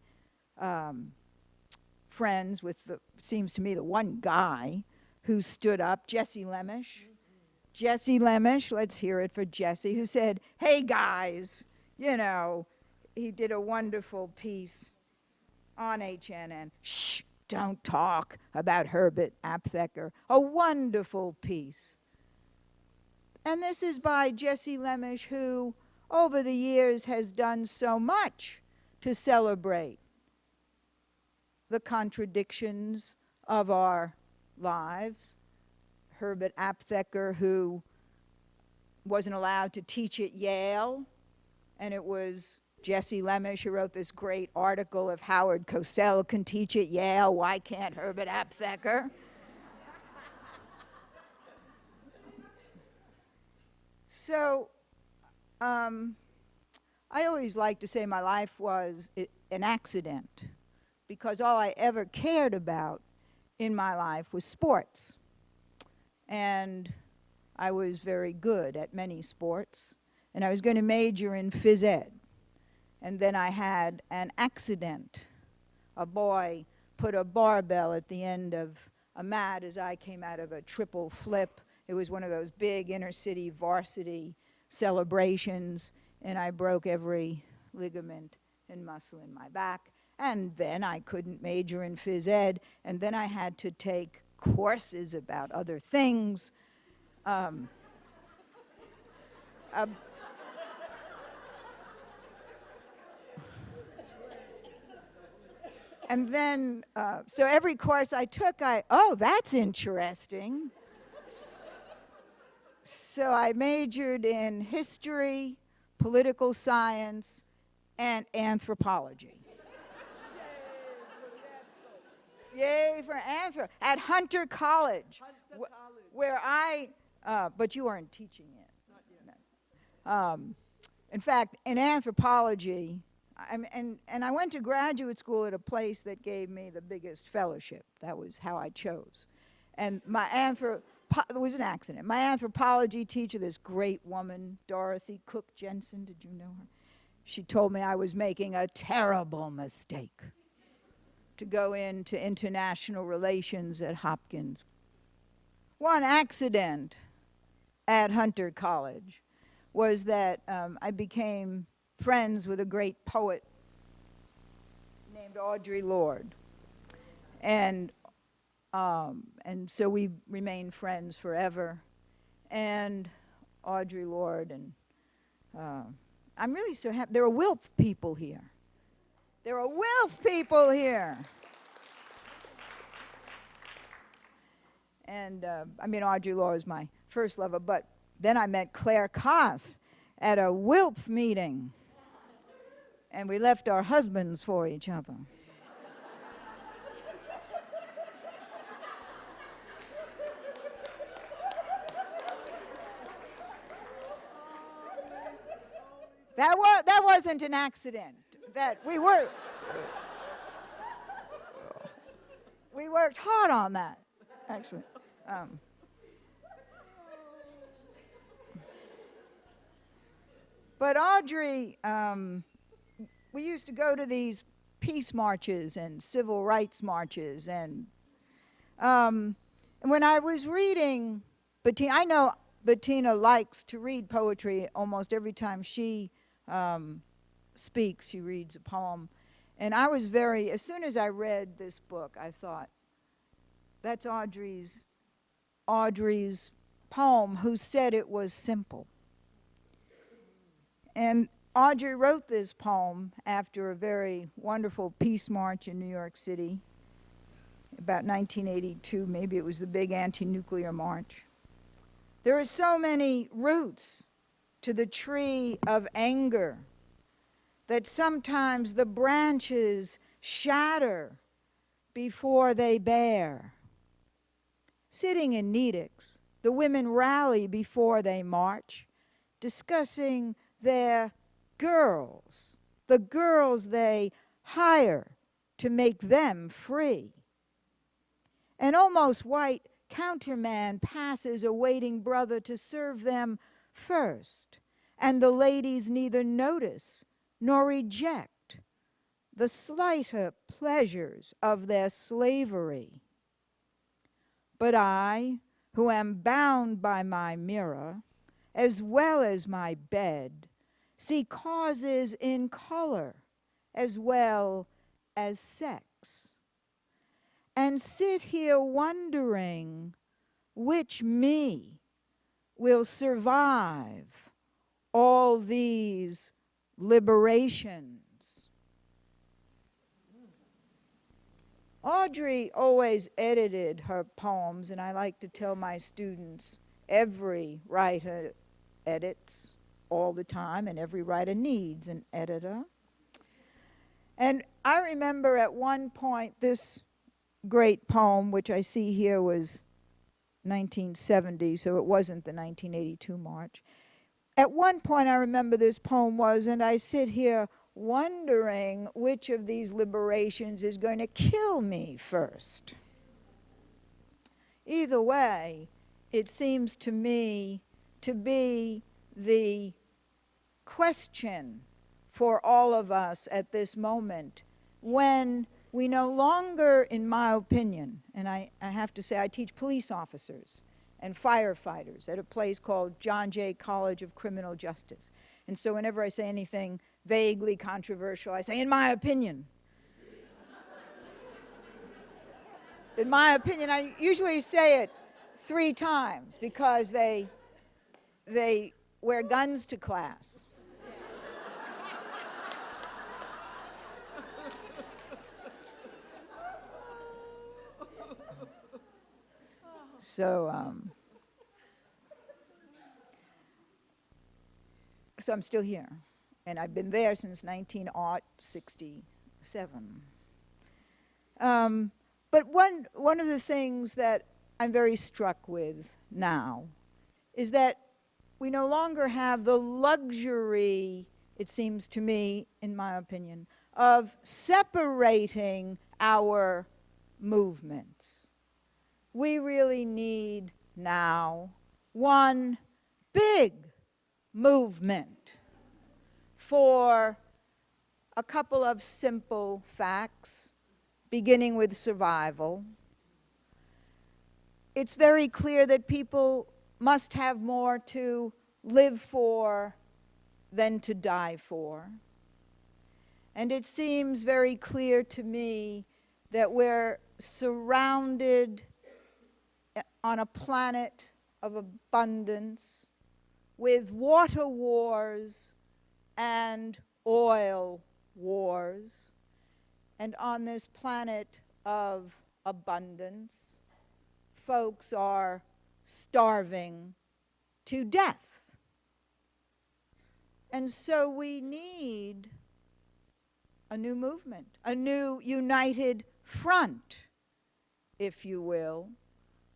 friends with seems to me, the one guy who stood up, Jesse Lemish. Jesse Lemish, let's hear it for Jesse, who said, hey guys, he did a wonderful piece on HNN. Shh, don't talk about Herbert Aptheker. A wonderful piece. And this is by Jesse Lemish, who over the years has done so much to celebrate the contradictions of our lives. Herbert Aptheker, who wasn't allowed to teach at Yale, and it was Jesse Lemish who wrote this great article of Howard Cosell can teach at Yale, why can't Herbert Aptheker? So I always like to say my life was an accident, because all I ever cared about in my life was sports. And I was very good at many sports, and I was going to major in phys ed. And then I had an accident. A boy put a barbell at the end of a mat as I came out of a triple flip. It was one of those big inner city varsity celebrations, and I broke every ligament and muscle in my back. And then I couldn't major in phys ed, and then I had to take courses about other things. And then, so every course I took, oh, that's interesting. So I majored in history, political science, and anthropology. Yay for anthro. At Hunter College. Where I, but you weren't teaching yet. Not yet. No. In fact, in anthropology, and I went to graduate school at a place that gave me the biggest fellowship. That was how I chose. And my it was an accident. My anthropology teacher, this great woman, Dorothy Cook Jensen, did you know her? She told me I was making a terrible mistake to go into international relations at Hopkins. One accident at Hunter College was that I became friends with a great poet named Audre Lorde. And so we remained friends forever. And Audre Lorde, and I'm really so happy. There are Wilf people here. There are Wilf people here. And Audre Lorde was my first lover, but then I met Claire Koss at a Wilf meeting. And we left our husbands for each other. That wasn't an accident. That we worked hard on that, actually. But Audre, we used to go to these peace marches and civil rights marches, and when I was reading Bettina, I know Bettina likes to read poetry almost every time she speaks. She reads a poem, and I was as soon as I read this book, I thought, that's Audre's poem, who said it was simple. And Audre wrote this poem after a very wonderful peace march in New York City, about 1982, maybe it was the big anti-nuclear march. There are so many roots to the tree of anger that sometimes the branches shatter before they bear. Sitting in Nedick's, the women rally before they march, discussing their girls, the girls they hire to make them free. An almost white counterman passes a waiting brother to serve them first, and the ladies neither notice nor reject the slighter pleasures of their slavery. But I, who am bound by my mirror, as well as my bed, see causes in color as well as sex, and sit here wondering which me will survive all these liberations. Audrey always edited her poems, and I like to tell my students every writer edits all the time, and every writer needs an editor. And I remember at one point this great poem, which I see here was 1970, so it wasn't the 1982 March. At one point I remember this poem was, and I sit here wondering which of these liberations is going to kill me first. Either way, it seems to me to be the question for all of us at this moment, when we no longer, in my opinion, and I have to say I teach police officers and firefighters at a place called John Jay College of Criminal Justice. And so whenever I say anything vaguely controversial, I say, in my opinion. In my opinion, I usually say it 3 times because they wear guns to class. So I'm still here, and I've been there since 1967. But one of the things that I'm very struck with now is that we no longer have the luxury, it seems to me, in my opinion, of separating our movements. We really need now one big movement for a couple of simple facts, beginning with survival. It's very clear that people must have more to live for than to die for. And it seems very clear to me that we're surrounded on a planet of abundance with water wars and oil wars. And on this planet of abundance, folks are starving to death. And so we need a new movement, a new united front, if you will,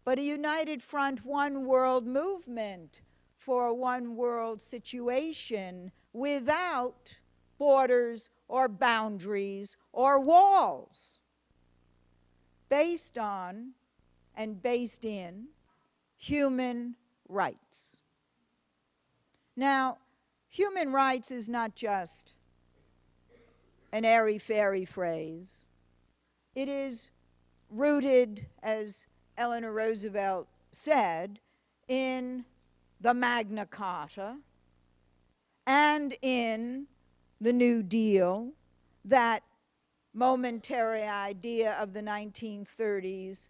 but a united front, one world movement for a one world situation without borders or boundaries or walls, based on and based in human rights. Now, human rights is not just an airy-fairy phrase. It is rooted, as Eleanor Roosevelt said, in the Magna Carta and in the New Deal, that momentary idea of the 1930s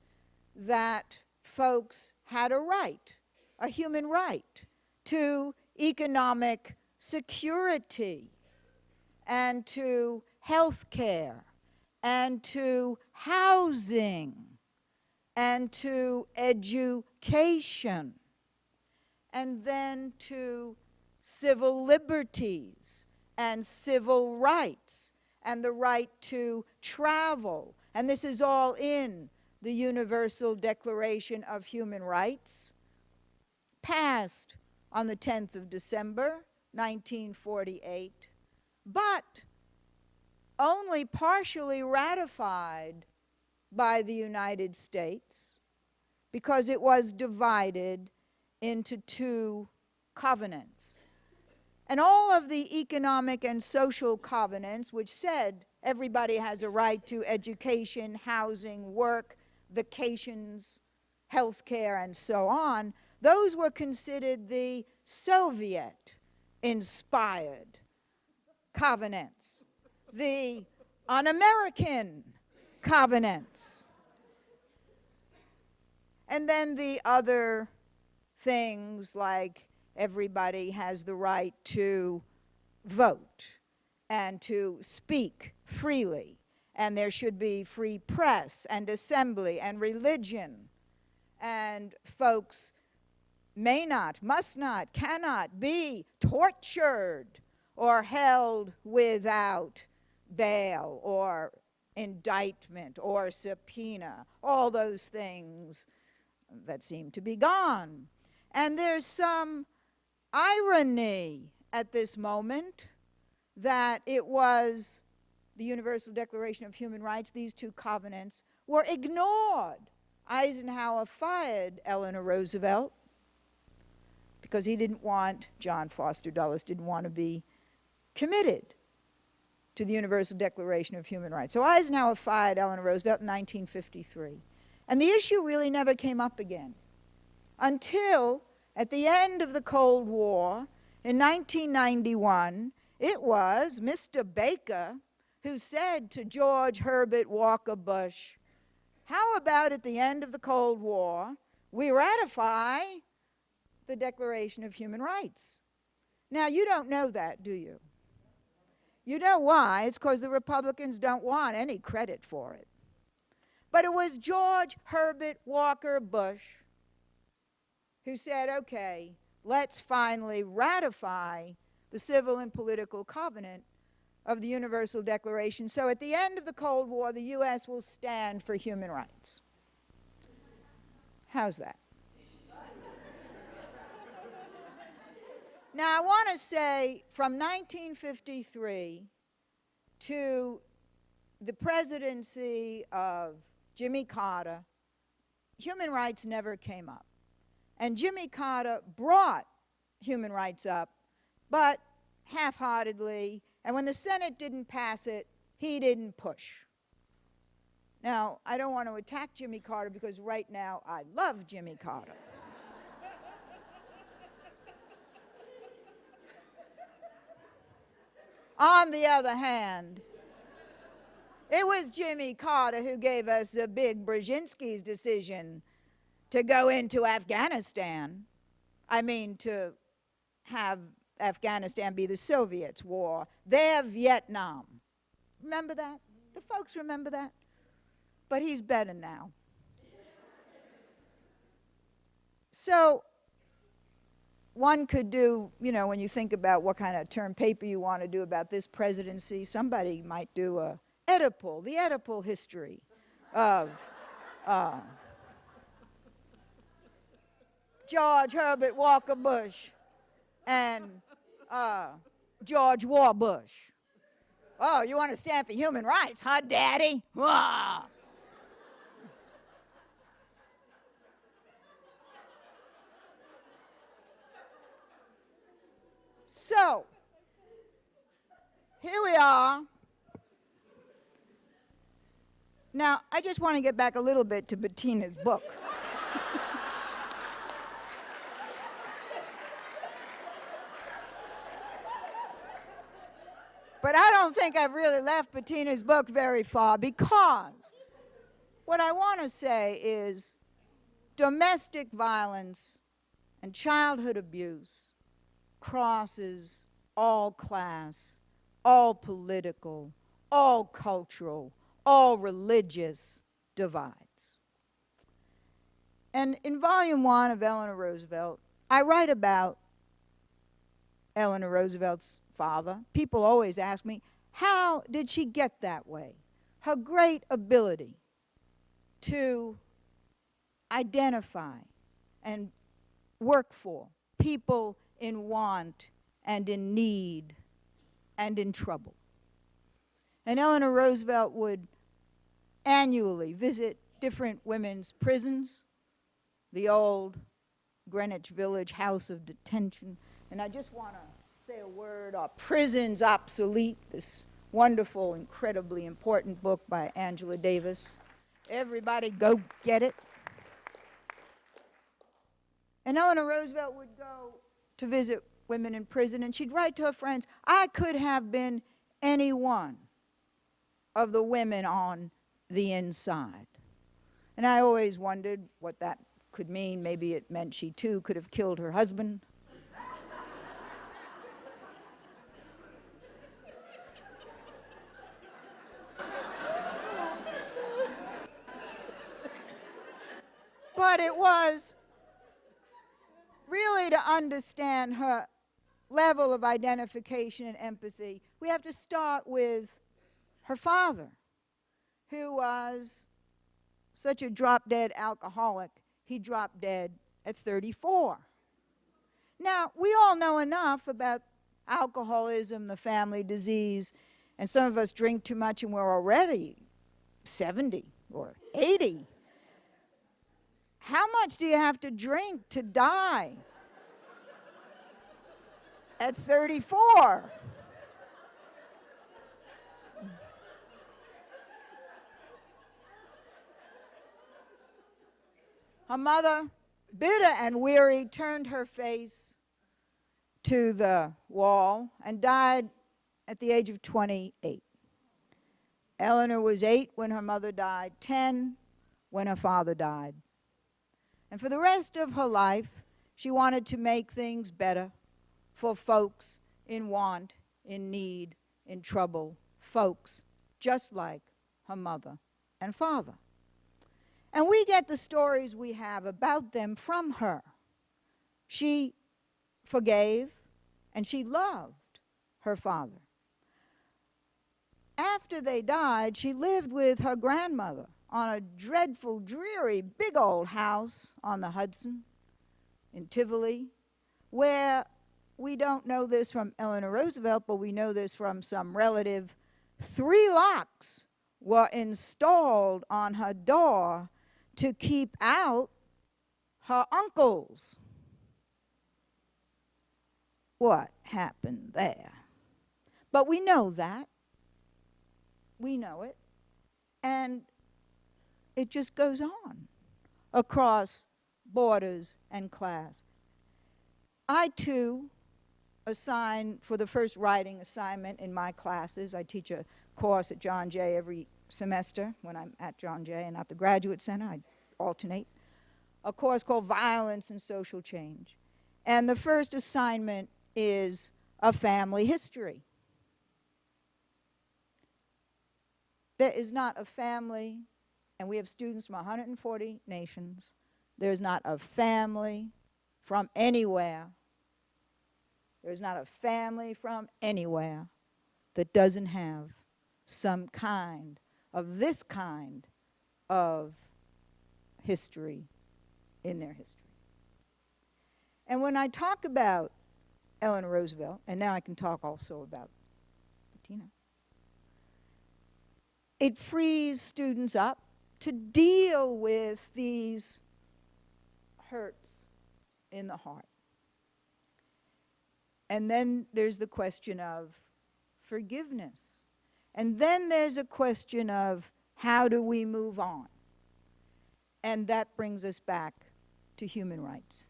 that folks had a right, a human right, to economic security and to health care and to housing and to education, and then to civil liberties and civil rights and the right to travel. And this is all in the Universal Declaration of Human Rights, passed on the 10th of December, 1948, but only partially ratified by the United States because it was divided into 2 covenants. And all of the economic and social covenants, which said everybody has a right to education, housing, work, vacations, health care, and so on, those were considered the Soviet-inspired covenants. The on American covenants. And then the other things like everybody has the right to vote and to speak freely, and there should be free press and assembly and religion, and folks may not, must not, cannot be tortured or held without bail or indictment or subpoena, all those things that seem to be gone. And there's some irony at this moment that it was the Universal Declaration of Human Rights, these two covenants, were ignored. Eisenhower fired Eleanor Roosevelt because he didn't want, John Foster Dulles didn't want to be committed to the Universal Declaration of Human Rights. So Eisenhower fired Eleanor Roosevelt in 1953. And the issue really never came up again until at the end of the Cold War in 1991, it was Mr. Baker who said to George Herbert Walker Bush, how about at the end of the Cold War, we ratify the Declaration of Human Rights? Now, you don't know that, do you? You know why? It's because the Republicans don't want any credit for it. But it was George Herbert Walker Bush who said, okay, let's finally ratify the civil and political covenant of the Universal Declaration. So at the end of the Cold War, the U.S. will stand for human rights. How's that? Now, I want to say from 1953 to the presidency of Jimmy Carter, human rights never came up. And Jimmy Carter brought human rights up, but half-heartedly, and when the Senate didn't pass it, he didn't push. Now, I don't want to attack Jimmy Carter because right now I love Jimmy Carter. On the other hand, it was Jimmy Carter who gave us the big Brzezinski's decision to go into Afghanistan. I mean, to have Afghanistan be the Soviets' war, their Vietnam. Remember that? Do folks remember that? But he's better now. So one could do, you know, when you think about what kind of term paper you want to do about this presidency, somebody might do a Oedipal, the Oedipal history of George Herbert Walker Bush and George War Bush. Oh, you want to stand for human rights, huh, Daddy? Ah. So, here we are. Now, I just want to get back a little bit to Bettina's book. But I don't think I've really left Bettina's book very far, because what I want to say is domestic violence and childhood abuse crosses all class, all political, all cultural, all religious divides. And in volume 1 of Eleanor Roosevelt, I write about Eleanor Roosevelt's father. People always ask me, how did she get that way? Her great ability to identify and work for people in want and in need and in trouble. And Eleanor Roosevelt would annually visit different women's prisons, the old Greenwich Village House of Detention. And I just want to say a word, Are Prisons Obsolete? This wonderful, incredibly important book by Angela Davis. Everybody go get it. And Eleanor Roosevelt would go to visit women in prison, and she'd write to her friends, I could have been anyone of the women on the inside. And I always wondered what that could mean. Maybe it meant she too could have killed her husband. But it was really to understand her level of identification and empathy, we have to start with her father, who was such a drop-dead alcoholic. He dropped dead at 34. Now, we all know enough about alcoholism, the family disease, and some of us drink too much and we're already 70 or 80. How much do you have to drink to die at 34? Her mother, bitter and weary, turned her face to the wall and died at the age of 28. Eleanor was 8 when her mother died, 10 when her father died. And for the rest of her life, she wanted to make things better for folks in want, in need, in trouble, folks just like her mother and father. And we get the stories we have about them from her. She forgave and she loved her father. After they died, she lived with her grandmother on a dreadful, dreary, big old house on the Hudson in Tivoli, where we don't know this from Eleanor Roosevelt, but we know this from some relative. 3 locks were installed on her door to keep out her uncles. What happened there? But we know that. We know it. And it just goes on across borders and class. I, too, assign for the first writing assignment in my classes. I teach a course at John Jay every semester when I'm at John Jay and at the Graduate Center. I alternate. A course called Violence and Social Change. And the first assignment is a family history. There is not a family, and we have students from 140 nations, there's not a family from anywhere, there's not a family from anywhere that doesn't have some kind of this kind of history in their history. And when I talk about Eleanor Roosevelt, and now I can talk also about Bettina, it frees students up to deal with these hurts in the heart. And then there's the question of forgiveness. And then there's a question of how do we move on? And that brings us back to human rights.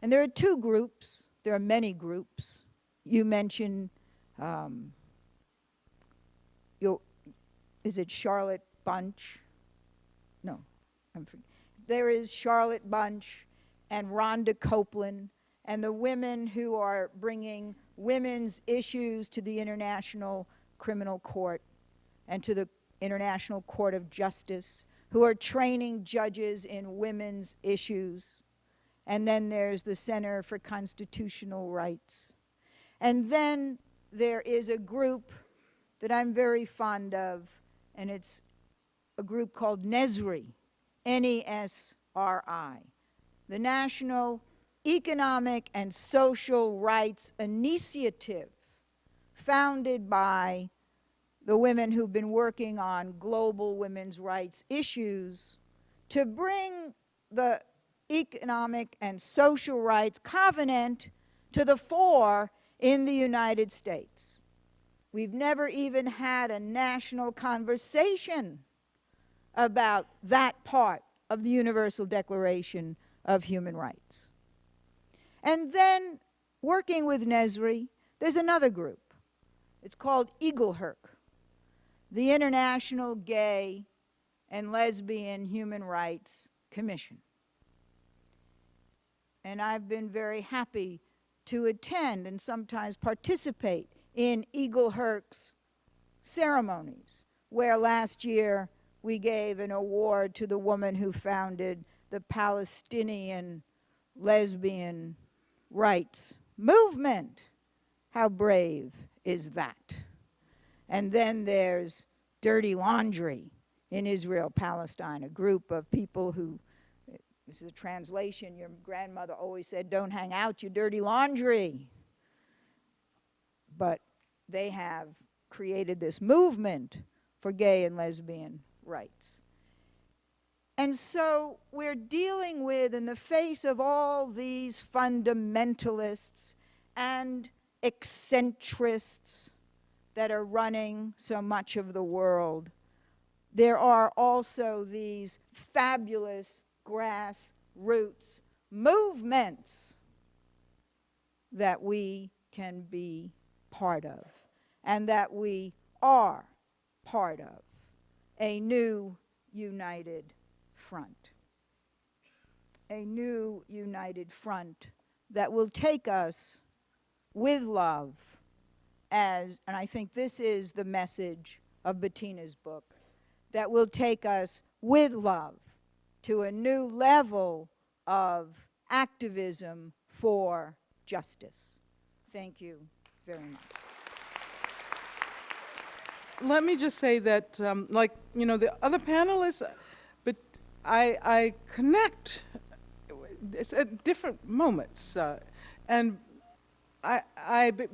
And there are 2 groups. There are many groups. You mentioned, is it Charlotte Bunch? No, there is Charlotte Bunch and Rhonda Copeland and the women who are bringing women's issues to the International Criminal Court and to the International Court of Justice, who are training judges in women's issues. And then there's the Center for Constitutional Rights. And then there is a group that I'm very fond of, and it's a group called NESRI, N-E-S-R-I, the National Economic and Social Rights Initiative, founded by the women who've been working on global women's rights issues to bring the economic and social rights covenant to the fore in the United States. We've never even had a national conversation about that part of the Universal Declaration of Human Rights. And then, working with NESRI, there's another group. It's called Eaglehurk, the International Gay and Lesbian Human Rights Commission. And I've been very happy to attend and sometimes participate in Eagle Herc's ceremonies, where last year we gave an award to the woman who founded the Palestinian lesbian rights movement. How brave is that? And then there's Dirty Laundry in Israel, Palestine, a group of people who, this is a translation, your grandmother always said, don't hang out your dirty laundry. But they have created this movement for gay and lesbian rights. And so we're dealing with, in the face of all these fundamentalists and eccentrists that are running so much of the world, there are also these fabulous grassroots movements that we can be part of and that we are part of. A new united front. A new united front that will take us with love as, and I think this is the message of Bettina's book, that will take us with love to a new level of activism for justice. Thank you very much. Let me just say that, like, you know, the other panelists, but I connect, it's at different moments. And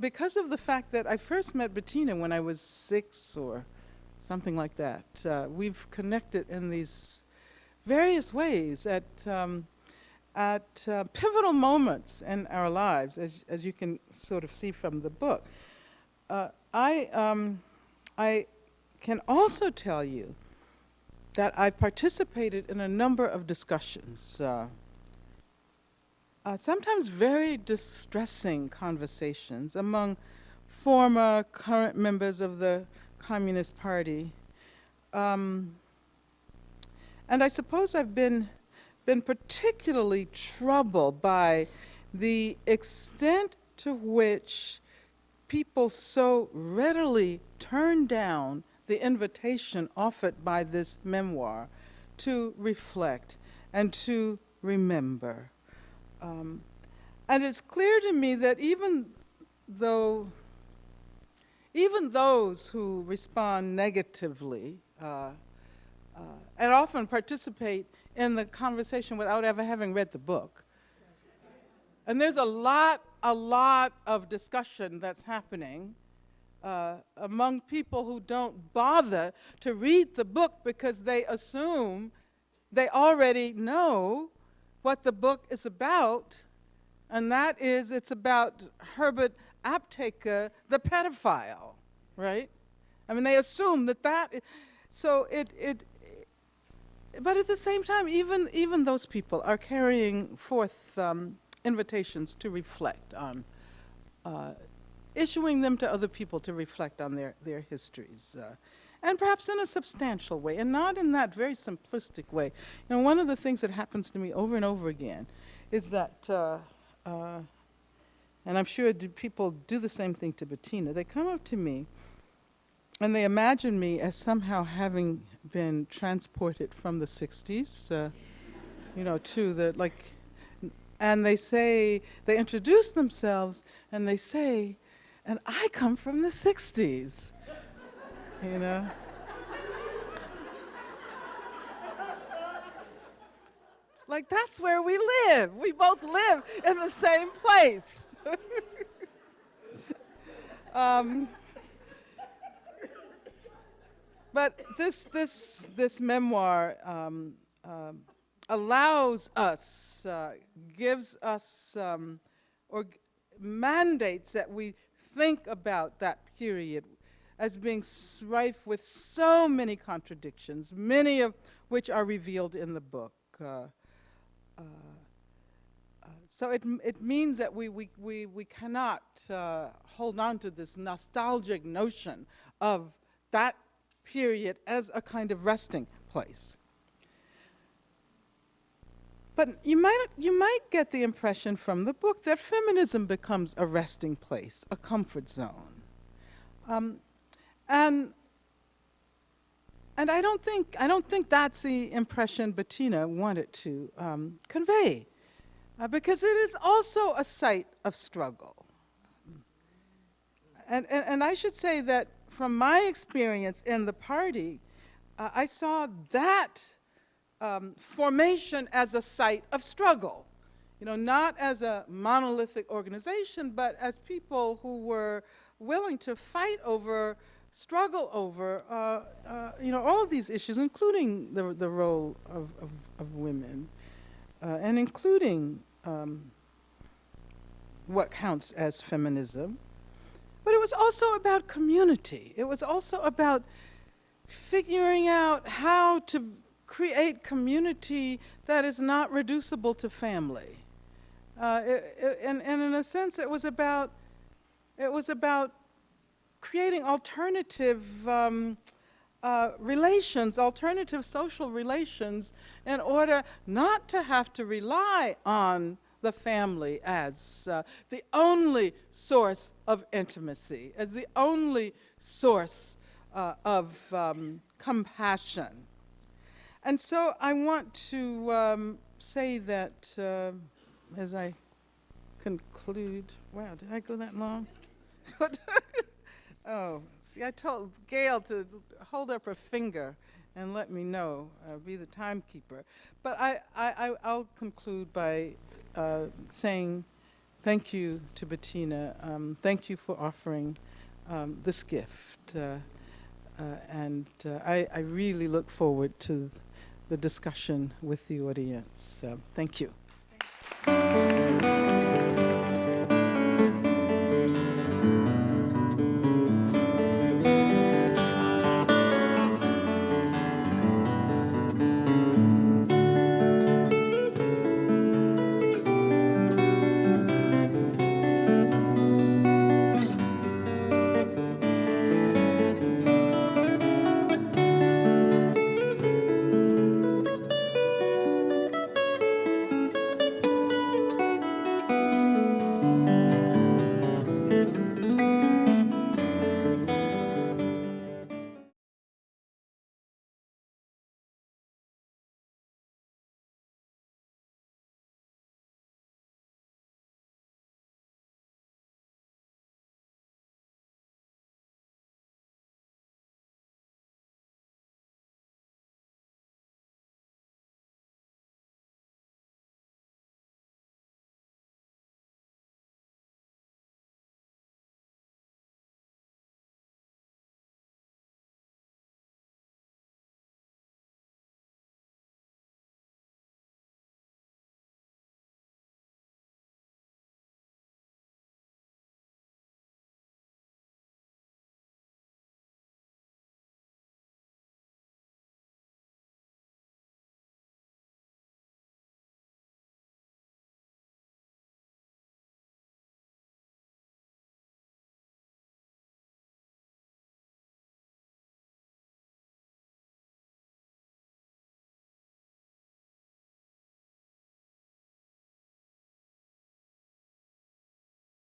because of the fact that I first met Bettina when I was 6 or something like that, we've connected in these various ways at pivotal moments in our lives, as you can sort of see from the book. I can also tell you that I participated in a number of discussions, sometimes very distressing conversations among former, current members of the Communist Party. And I suppose I've been particularly troubled by the extent to which people so readily turn down the invitation offered by this memoir to reflect and to remember. And it's clear to me that even those who respond negatively and often participate in the conversation without ever having read the book. And there's a lot of discussion that's happening among people who don't bother to read the book because they assume they already know what the book is about, and that is it's about Herbert Aptheker, the pedophile, right? I mean, they assume that so but at the same time, even those people are carrying forth invitations to reflect on, issuing them to other people to reflect on their histories, and perhaps in a substantial way, and not in that very simplistic way. You know, one of the things that happens to me over and over again is that, and I'm sure people do the same thing to Bettina, they come up to me and they imagine me as somehow having been transported from the 60s, you know, to the, like, and they say, they introduce themselves and they say, and I come from the 60s, you know. Like, that's where we live. We both live in the same place. But this memoir allows us, gives us, or mandates that we think about that period as being rife with so many contradictions, many of which are revealed in the book. So it means that we cannot hold on to this nostalgic notion of that period as a kind of resting place. But you might get the impression from the book that feminism becomes a resting place, a comfort zone. And I don't think that's the impression Bettina wanted to convey, because it is also a site of struggle. And I should say that from my experience in the party, I saw that formation as a site of struggle. You know, not as a monolithic organization, but as people who were willing to fight over, struggle over, all of these issues, including the role of women, and including what counts as feminism. But it was also about community. It was also about figuring out how to create community that is not reducible to family. And in a sense, it was about creating alternative relations, alternative social relations, in order not to have to rely on the family as the only source of intimacy, as the only source of compassion. And so I want to say that as I conclude, wow, did I go that long? Oh, see, I told Gail to hold up her finger and let me know, be the timekeeper. But I'll conclude by saying thank you to Bettina. Thank you for offering this gift. And I really look forward to the discussion with the audience. Thank you. Thank you.